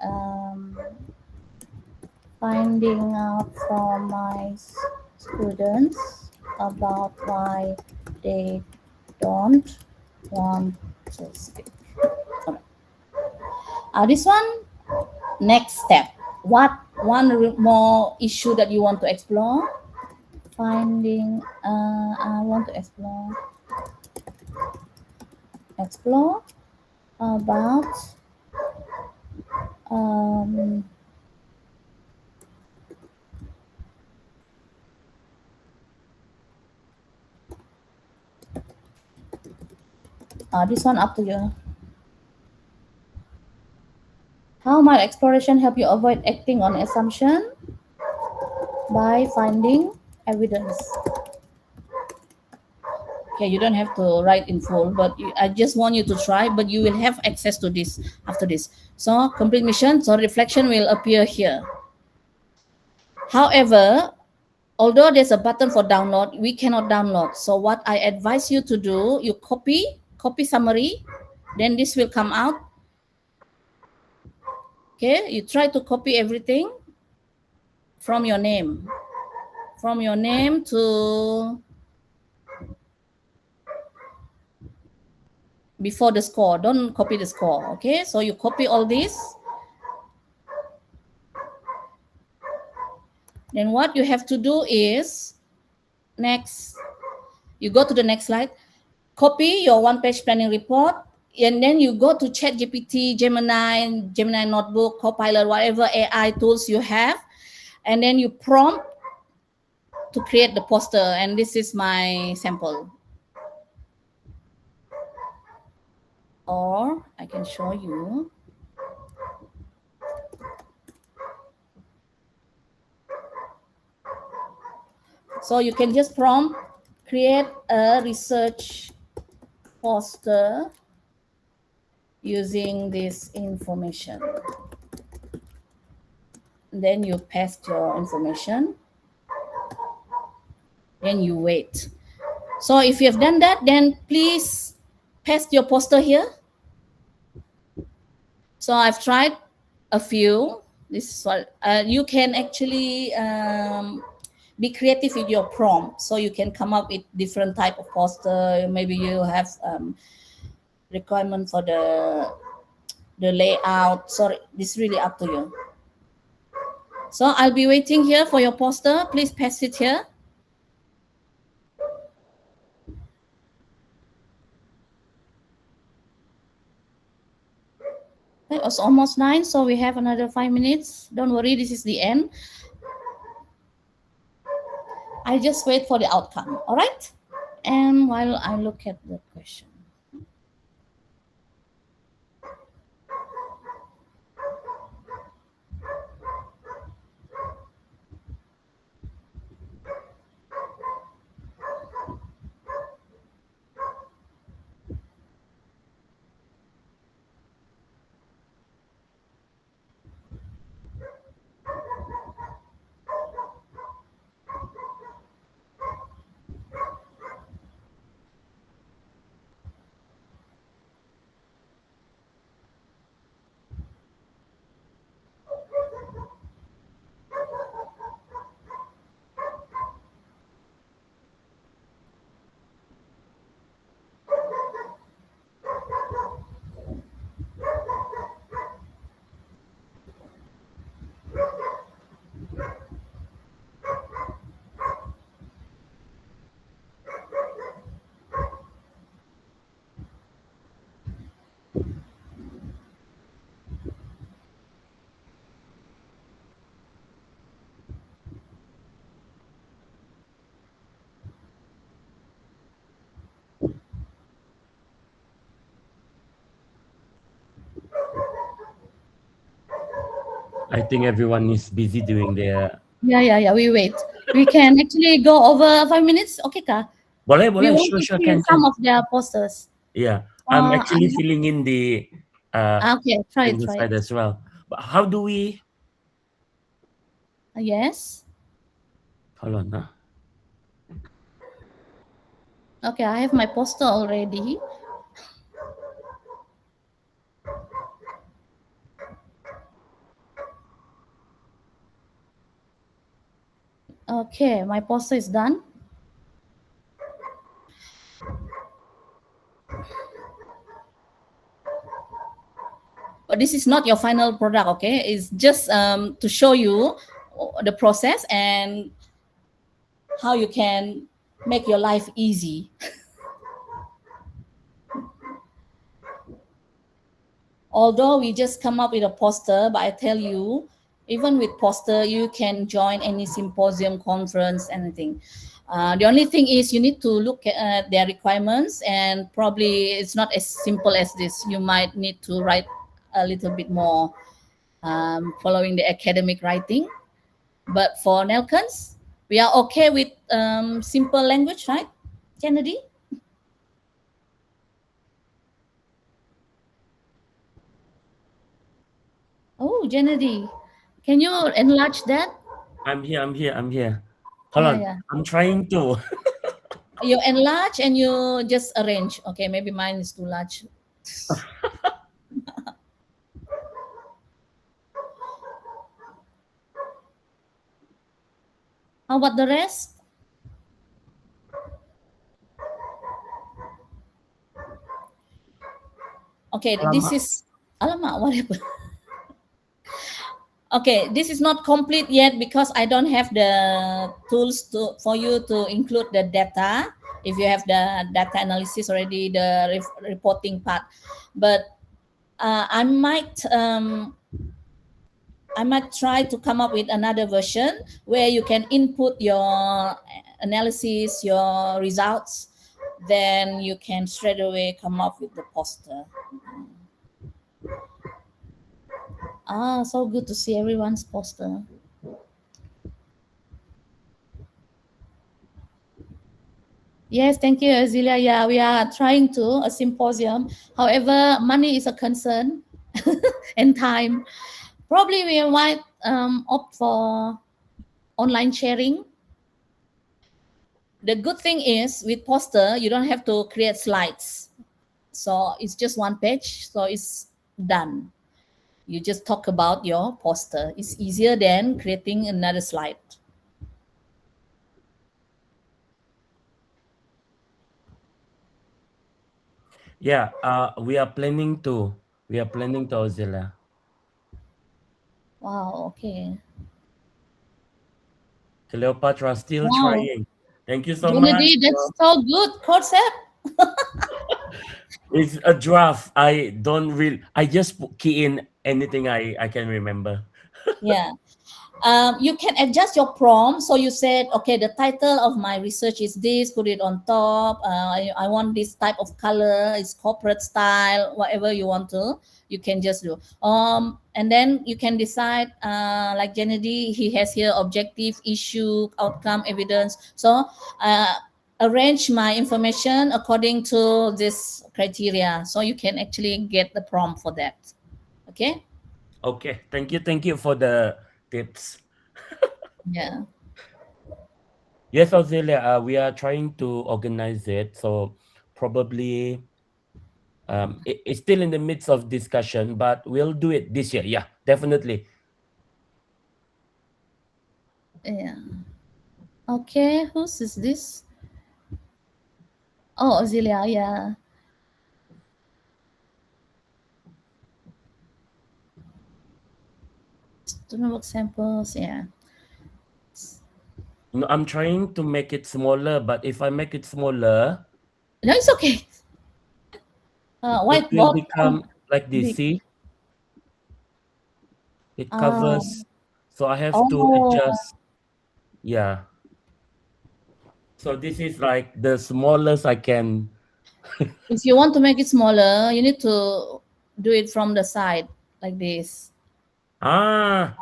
finding out from my students about why they don't want to speak. This one, next step. What one more issue that you want to explore? Finding, I want to explore about this one up to you. How might exploration help you avoid acting on assumption? By finding evidence. Okay, you don't have to write in full, but I just want you to try, but you will have access to this after this. So complete mission, so reflection will appear here. However, although there's a button for download, we cannot download. So what I advise you to do, you copy summary, then this will come out. Okay, you try to copy everything from your name to before the score. Don't copy the score. Okay, so you copy all this. Then what you have to do is, next, you go to the next slide, copy your one-page planning report, and then you go to ChatGPT, Gemini Notebook, Copilot, whatever AI tools you have, and then you prompt to create the poster. And this is my sample. Or I can show you. So you can just prompt, create a research poster using this information. Then you paste your information. Then you wait. So if you have done that, then please paste your poster here. So I've tried a few. This is what you can actually be creative with your prompt. So you can come up with different type of poster. Maybe you have requirement for the layout. So this is really up to you. So I'll be waiting here for your poster. Please paste it here. it's almost 9, so we have another 5 minutes. Don't worry, this is the end. I just wait for the outcome. All right. And while I look at the question. I think everyone is busy doing their. Yeah. We wait. We can actually go over 5 minutes. Okay, Kak. Boleh, We boleh, want sure, to sure, see can, some can. of their posters. Yeah, I'm I actually filling in the Okay, try in it, the try side it. as well. But how do we? Yes. Hold on, huh? Okay, I have my poster already. Okay, my poster is done. But this is not your final product, okay? It's just to show you the process and how you can make your life easy. Although we just come up with a poster, but I tell you, even with poster, you can join any symposium, conference, anything. The only thing is you need to look at their requirements, and probably it's not as simple as this. You might need to write a little bit more, following the academic writing. But for NELCoNS, we are okay with simple language, right, Kennedy? Oh, Kennedy, can you enlarge that? I'm here, I'm here, I'm here. Hold Yeah, on, yeah. I'm trying to. You enlarge and you just arrange. Okay, maybe mine is too large. How about the rest? Okay, this Alamak. is alamak, what happened? Okay, this is not complete yet because I don't have the tools to for you to include the data. If you have the data analysis already, the reporting part, but I might try to come up with another version where you can input your analysis, your results, then you can straight away come up with the poster. Ah, so good to see everyone's poster. Yes, thank you, Azilia. Yeah, we are trying to a symposium. However, money is a concern and time. Probably we might opt for online sharing. The good thing is with poster, you don't have to create slides. So it's just one page, so it's done. You just talk about your poster. It's easier than creating another slide. Yeah, we are planning to. We are planning to, Ozilla. Wow, okay. Cleopatra still Wow. trying. Thank you so much. Kennedy, that's so good concept. It's a draft. I don't really. I just key in anything I can remember. Yeah. You can adjust your prompt. So you said, okay, the title of my research is this, put it on top. I want this type of color, it's corporate style, whatever you want to, you can just do. And then you can decide, like Kennedy, he has here objective, issue, outcome, evidence. So uh, arrange my information according to this criteria. So you can actually get the prompt for that. Okay. Okay, thank you for the tips. Yeah. Yes, Auxilia, we are trying to organize it, so probably it's still in the midst of discussion, but we'll do it this year. Yeah, definitely. Yeah. Okay, whose is this? Oh, Auxilia, yeah. Student work samples, yeah. No, I'm trying to make it smaller, but if I make it smaller, No, it's okay. it will Whiteboard become like this. big. See, it Uh, covers, so I have to oh, adjust. Yeah, so this is like the smallest I can. if you want to make it smaller, you need to do it from the side like this. Ah,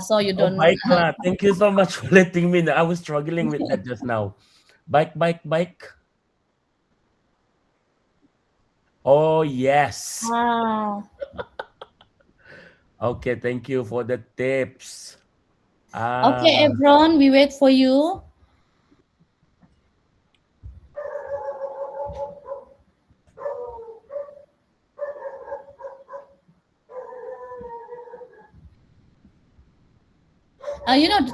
So you oh, don't. baiklah. Thank you so much for letting me know. I was struggling with that just now. Bike. Oh, yes. Ah. Okay, thank you for the tips. Okay, Ah, everyone, we wait for you.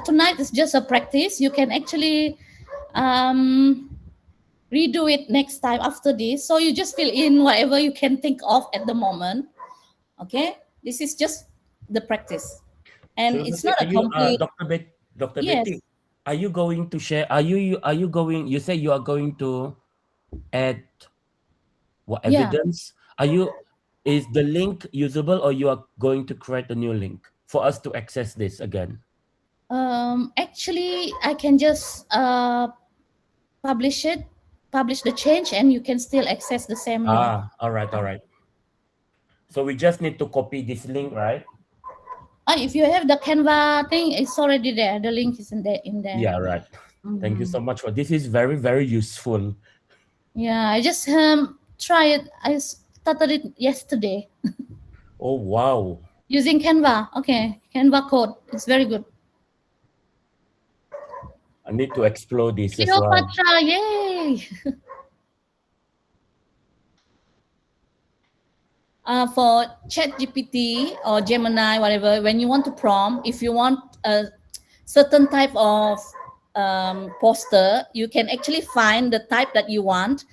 Tonight is just a practice. You can actually um, redo it next time after this. So you just fill in whatever you can think of at the moment. Okay, this is just the practice, and so it's Susie, not are a you, complete. Dr. Betty, Yes. are you going to share? Are you going? You say you are going to add what Yeah. evidence? Are you? Is the link usable, or you are going to create a new link for us to access this again? Actually, I can just publish it, publish the change, and you can still access the same link. All right, all right. So we just need to copy this link, right? If you have the Canva thing, it's already there. The link is in there. In there. Yeah, right. Thank you Mhm. so much for this. Is very very useful. Yeah, I just try it. I started it yesterday Oh wow. using Canva. Okay, Canva code. It's very good. I need to explore this as well. Cleopatra, yay! For ChatGPT or Gemini, whatever, when you want to prompt, if you want a certain type of poster, you can actually find the type that you want.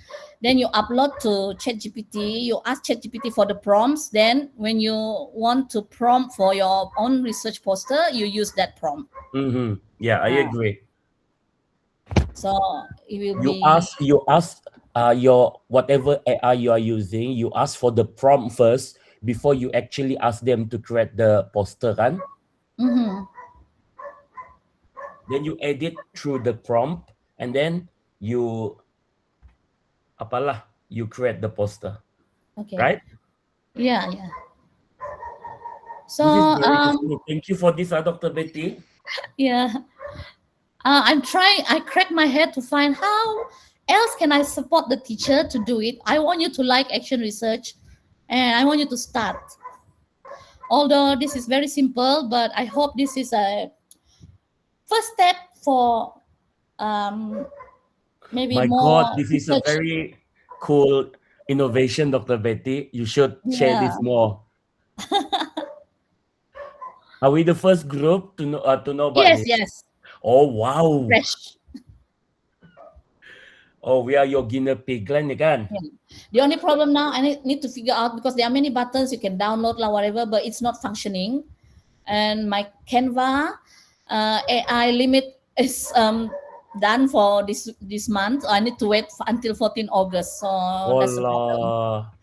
Then you upload to ChatGPT. You ask ChatGPT for the prompts. Then, when you want to prompt for your own research poster, you use that prompt. Mm-hmm. Yeah, I Uh, agree. so it will You be. ask you ask your whatever AI you are using, you ask for the prompt first before you actually ask them to create the poster kan? Mhm. Then you edit through the prompt and then you apalah you create the poster, Okay. right? Yeah, yeah. So, This is very useful. Thank you for this, Dr. Betty. yeah. I'm trying. I crack my head to find how else can I support the teacher to do it. I want you to like action research, and I want you to start. Although this is very simple, but I hope this is a first step for um, maybe My more God, this is a research. very cool innovation, Dr. Betty. You should share Yeah. this more. Are we the first group to know about Yes. this? Yes. Oh wow! Fresh. Oh, we are your guinea pig kan, ni kan? Yeah. The only problem now I need to figure out because there are many buttons you can download lah whatever, but it's not functioning. And my Canva AI limit is done for this month. I need to wait until 14 August. So that's the problem. Allah.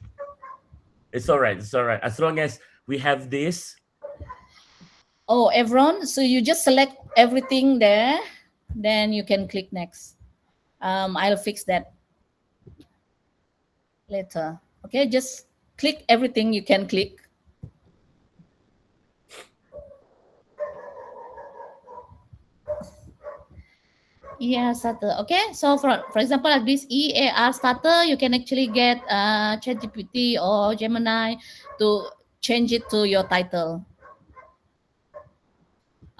It's all right. It's all right. As long as we have this. Oh, everyone. So you just select everything there, then you can click next. I'll fix that later. Okay, just click everything you can click. Yeah, starter. Okay, so for example, like this EAR starter, you can actually get ChatGPT or Gemini to change it to your title.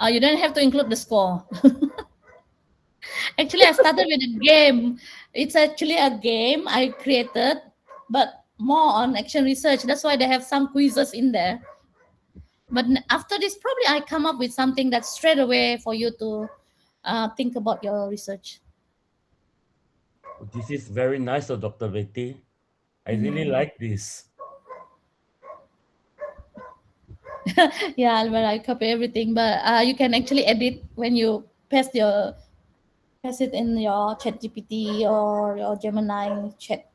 You don't have to include the score. Actually, I started with a game. It's actually a game I created, but more on action research. That's why they have some quizzes in there. But after this, probably I come up with something that's straight away for you to think about your research. This is very nice, Dr. Betty. I really like this. Yeah, well, I copy everything, but you can actually edit when you paste it in your Chat GPT or your Gemini chat.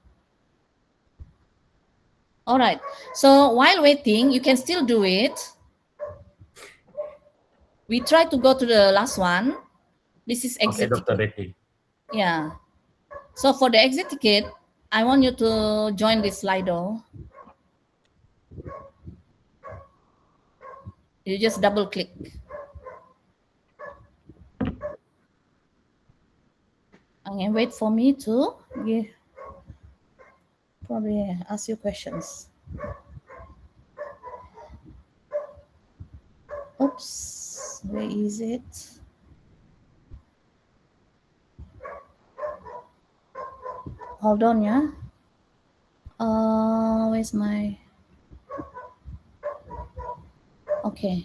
All right. So while waiting, you can still do it. We try to go to the last one. This is Okay, exit Dr. ticket. Betty. Yeah. So for the exit ticket, I want you to join this Slido. You just double click and wait for me to give, probably ask you questions. Oops, where is it? Hold on, yeah. Where's my? Okay.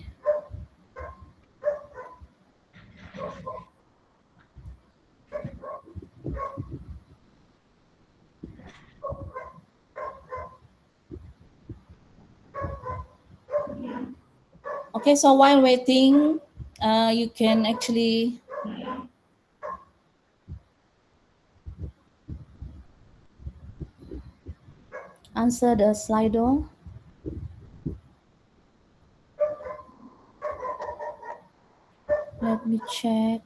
Okay. So while waiting, you can actually answer the Slido. Let me check.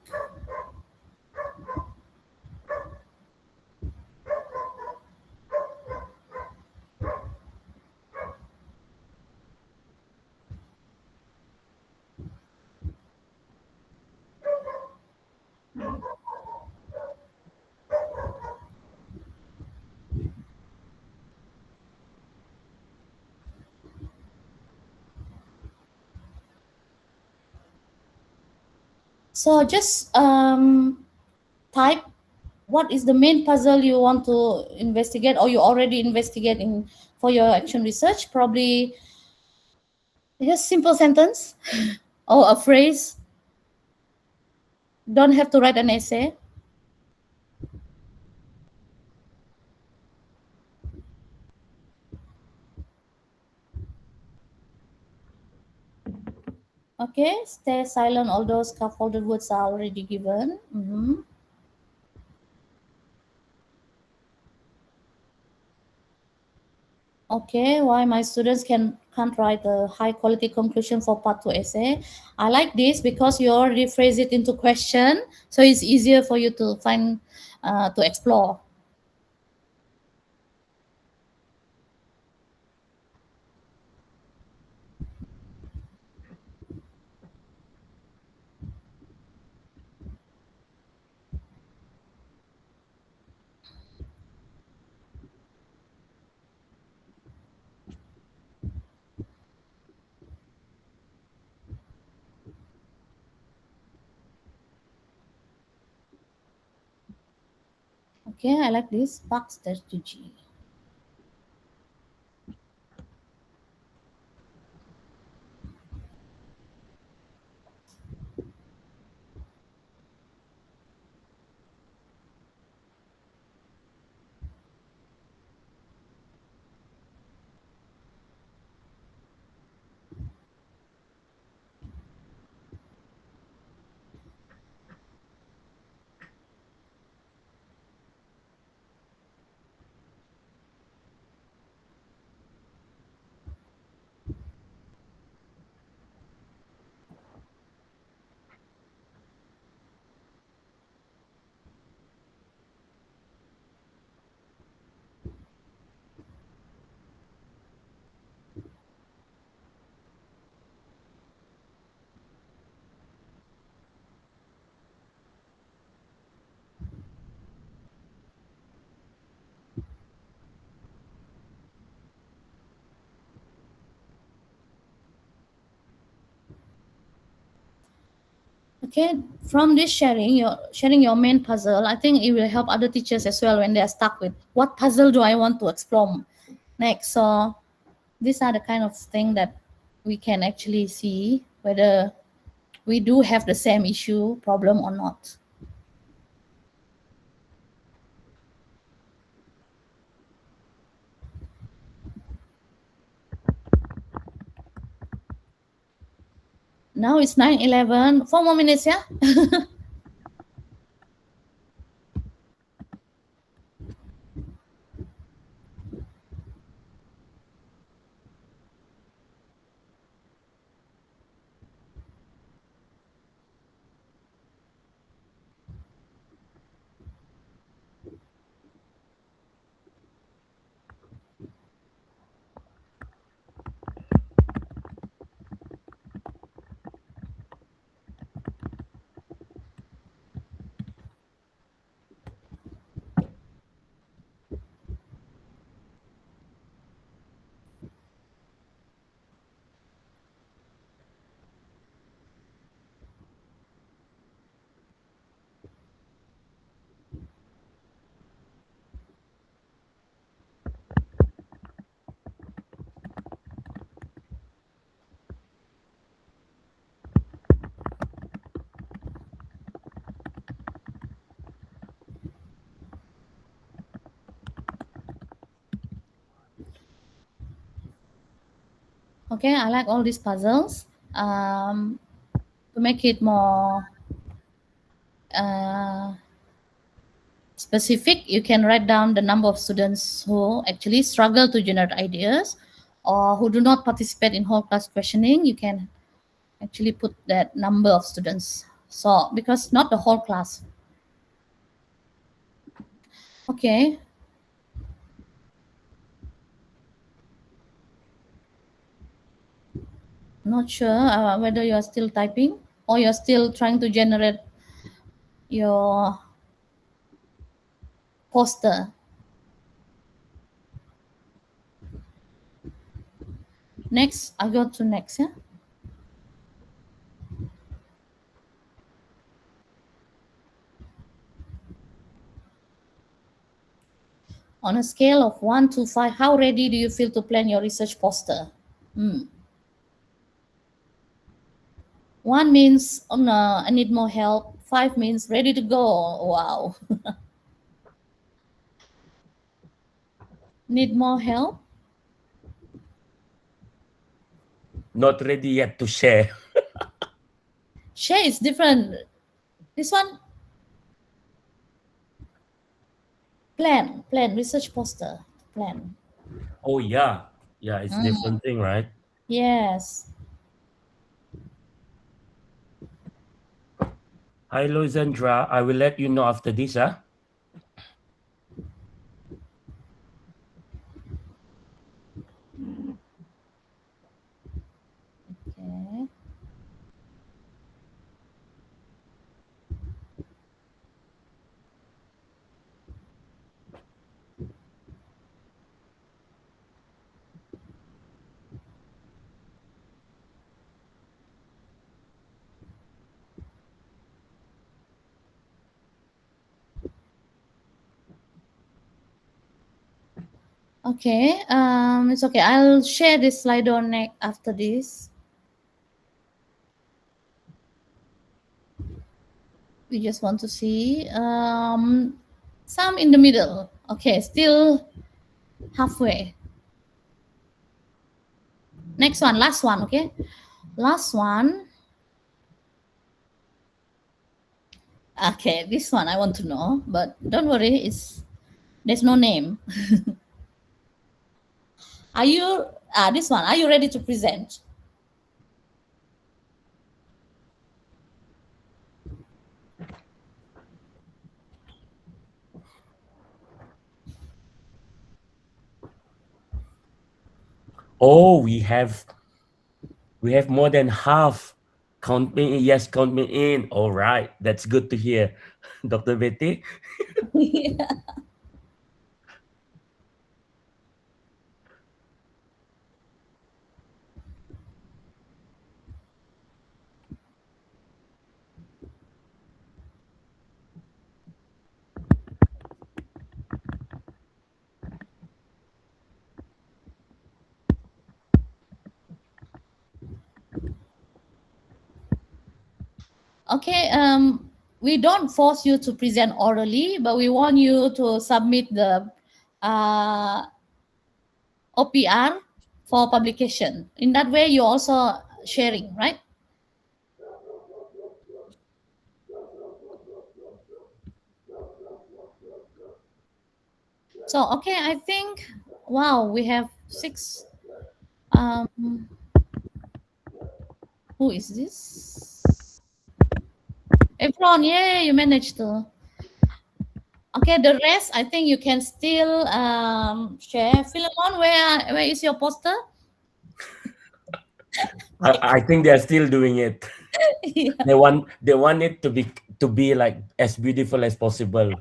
So just type what is the main puzzle you want to investigate or you already investigating for your action research. Probably just simple sentence or a phrase. Don't have to write an essay. Okay, stay silent. All those scaffolded words are already given. Okay, why my students can't write a high quality conclusion for part two essay? I like this because you already phrase it into question, so it's easier for you to find to explore. Okay, I like this spark strategy. Okay, from this sharing your main puzzle, I think it will help other teachers as well when they are stuck with what puzzle do I want to explore next. So these are the kind of thing that we can actually see whether we do have the same issue problem or not. Now it's 9:11. 4 more minutes, yeah. Okay, I like all these puzzles. To make it more uh, specific, you can write down the number of students who actually struggle to generate ideas or who do not participate in whole class questioning. You can actually put that number of students. So, because not the whole class. Okay, not sure whether you are still typing or you're still trying to generate your poster. Next, I go to next, yeah? On a scale of 1 to 5, how ready do you feel to plan your research poster? 1 means, oh no, I need more help. 5 means ready to go. Wow. Need more help? Not ready yet to share. Share is different. This one, plan, research poster, plan. Oh yeah. Yeah, it's Mm, different thing, right? yes. Hi Lozandra. I will let you know after this, huh? Okay. Okay. It's okay. I'll share this slide on next after this. We just want to see some in the middle. Okay, still halfway. Next one, last one. Okay, last one. Okay, this one I want to know, but don't worry, there's no name. Are you this one? Are you ready to present? Oh, we have more than half. Count me in. Yes, count me in. All right. That's good to hear. Dr. Betty. Yeah. Okay, we don't force you to present orally, but we want you to submit the uh, OPR for publication. In that way, you're also sharing, right? So, okay, I think, wow, we have six. Um, who is this? Efron, yeah, you managed to. Okay, the rest, I think you can still share. Philemon, where is your poster? I think they're still doing it. Yeah. They want it to be like as beautiful as possible.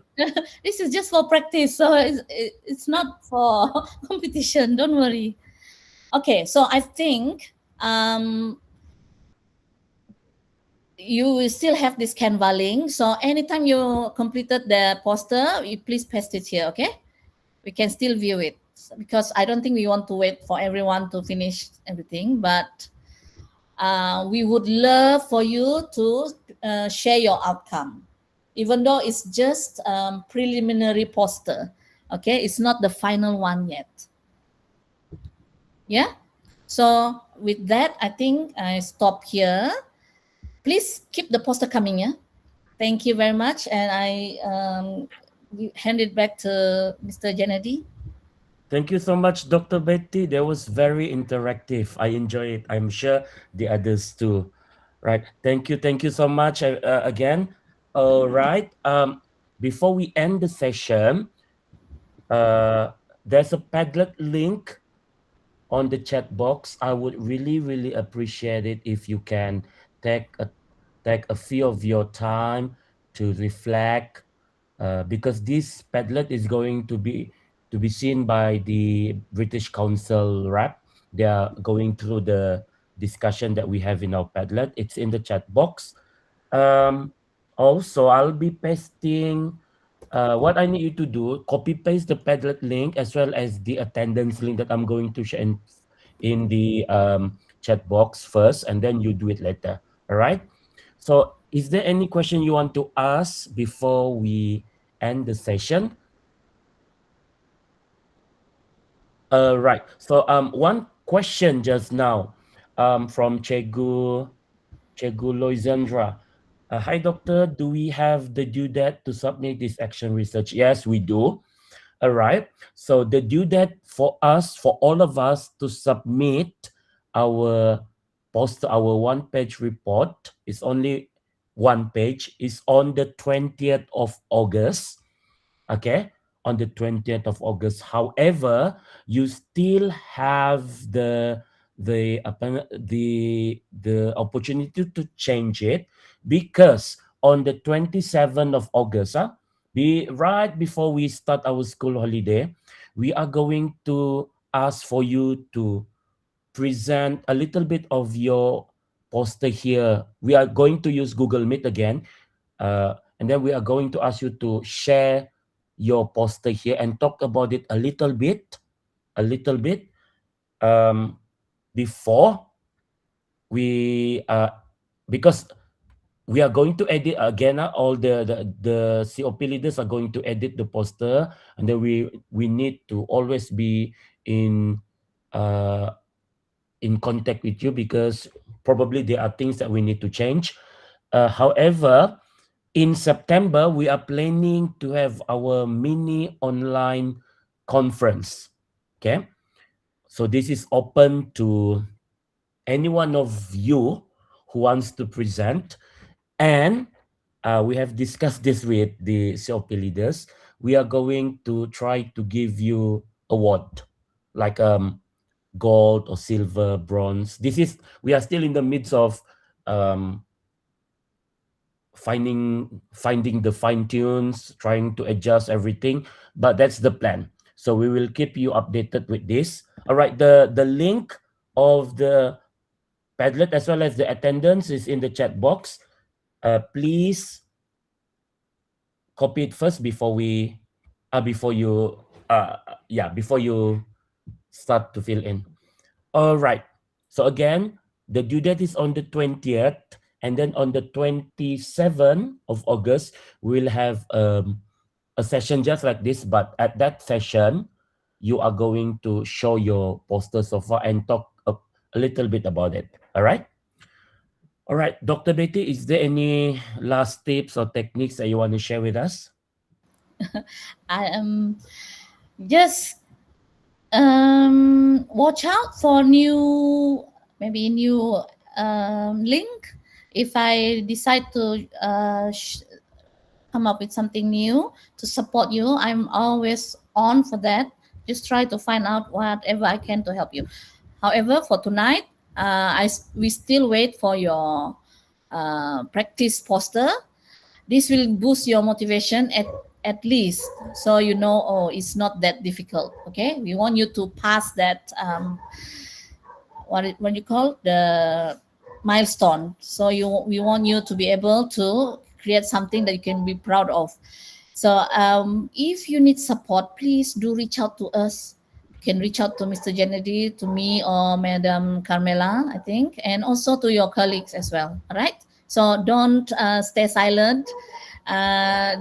This is just for practice, so it's not for competition. Don't worry. Okay, so I think you will still have this Canva link. So anytime you completed the poster, you please paste it here. Okay, we can still view it because I don't think we want to wait for everyone to finish everything, but we would love for you to share your outcome, even though it's just preliminary poster. Okay, it's not the final one yet. Yeah. So with that, I think I stop here. Please keep the poster coming. Yeah. Thank you very much, and I hand it back to Mr. Kennedy. Thank you so much, Dr. Betty. That was very interactive. I enjoy it. I'm sure the others too. Right. Thank you so much again. All right. Before we end the session, uh, there's a Padlet link on the chat box. I would really appreciate it if you can take a take a few of your time to reflect, because this Padlet is going to be seen by the British Council rep. They are going through the discussion that we have in our Padlet. It's in the chat box. Um, Also, I'll be pasting what I need you to do, copy paste the Padlet link as well as the attendance link that I'm going to share in the chat box first, and then you do it later. All right. So, is there any question you want to ask before we end the session? Right. So, one question just now, from Chegu Loisandra. Hi, doctor. Do we have the due date to submit this action research? Yes, we do. All right. So the due date for us, for all of us to submit our our one-page report is only one page. Is on the 20th of August. Okay, on the 20th of August. However, you still have the opportunity to change it, because on the 27th of August, right before we start our school holiday, we are going to ask for you to present a little bit of your poster here. We are going to use Google Meet again, and then we are going to ask you to share your poster here and talk about it a little bit, um, before we because we are going to edit again. All the COP leaders are going to edit the poster, and then we need to always be in uh, in contact with you, because probably there are things that we need to change. However, in September, we are planning to have our mini online conference. Okay. So this is open to any one of you who wants to present. And we have discussed this with the COP leaders. We are going to try to give you award, like gold or silver, bronze. We are still in the midst of um, finding the fine tunes, trying to adjust everything, but that's the plan. So we will keep you updated with this. All right, the link of the Padlet as well as the attendance is in the chat box. Please copy it first before we before you before you start to fill in. All right. So again, the due date is on the 20th, And then on the 27th of August, we'll have a session just like this. But at that session, you are going to show your poster so far and talk a little bit about it. All right? All right, Dr. Betty, is there any last tips or techniques that you want to share with us? I am just watch out for new link. If I decide to come up with something new to support you, I'm always on for that. Just try to find out whatever I can to help you. However, for tonight, we still wait for your practice poster. This will boost your motivation at least, so you know, oh, it's not that difficult. Okay, we want you to pass that what you call the milestone. So we want you to be able to create something that you can be proud of. So if you need support, please do reach out to us. You can reach out to Mr. Kennedy, to me, or Madam Carmela, I think, and also to your colleagues as well. All right. So don't stay silent.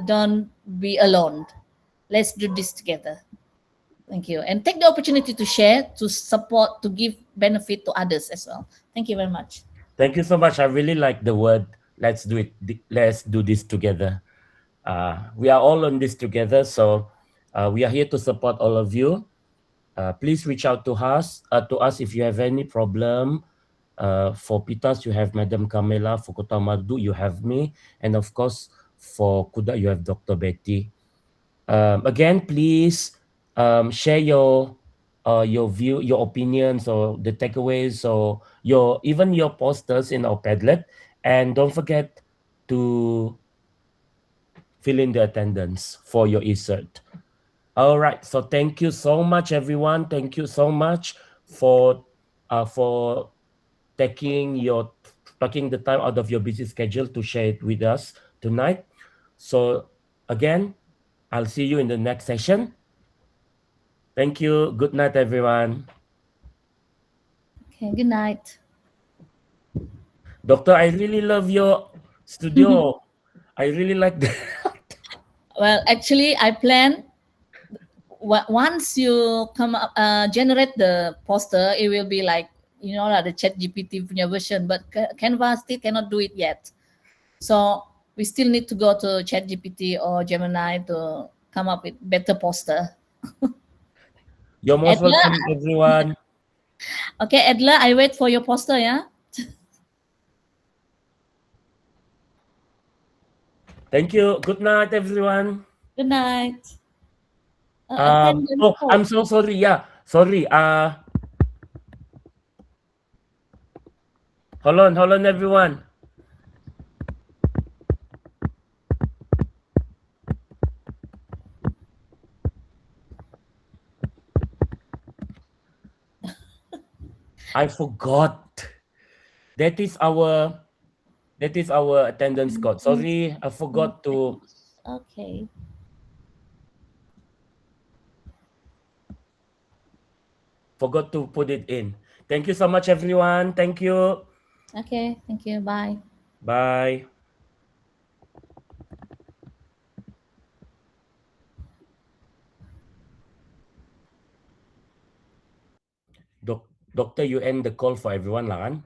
Don't be alone. Let's do this together. Thank you. And take the opportunity to share, to support, to give benefit to others as well. Thank you very much. Thank you so much. I really like the word. Let's do it. Let's do this together. We are all on this together. So we are here to support all of you. Please reach out to us if you have any problem. For Pitas, you have Madam Kamela. For Kota Mardu, you have me. And of course, for Kuda, you have Dr. Betty. Again, please share your view, your opinions, or the takeaways, or even your posters in our Padlet. And don't forget to fill in the attendance for your e-cert. All right. So thank you so much, everyone. Thank you so much for taking the time out of your busy schedule to share it with us tonight. So again, I'll see you in the next session. Thank you. Good night, everyone. Okay, good night. Doctor, I really love your studio. I really like that. Well, actually, I plan once you come up, generate the poster, it will be like, you know, like the Chat GPT punya version, but Canva still cannot do it yet. So we still need to go to Chat GPT or Gemini to come up with better poster. You're most Adler, welcome, everyone. okay, Adler, I wait for your poster, yeah? Thank you. Good night, everyone. Good night. Attendance Oh, code. I'm so sorry. Yeah, sorry. Hold on, everyone. I forgot. That is our attendance code. Sorry, I Okay. forgot to put it in. Thank you so much, everyone. Thank you. Okay, thank you. Bye. Bye. Doctor, you end the call for everyone lah kan?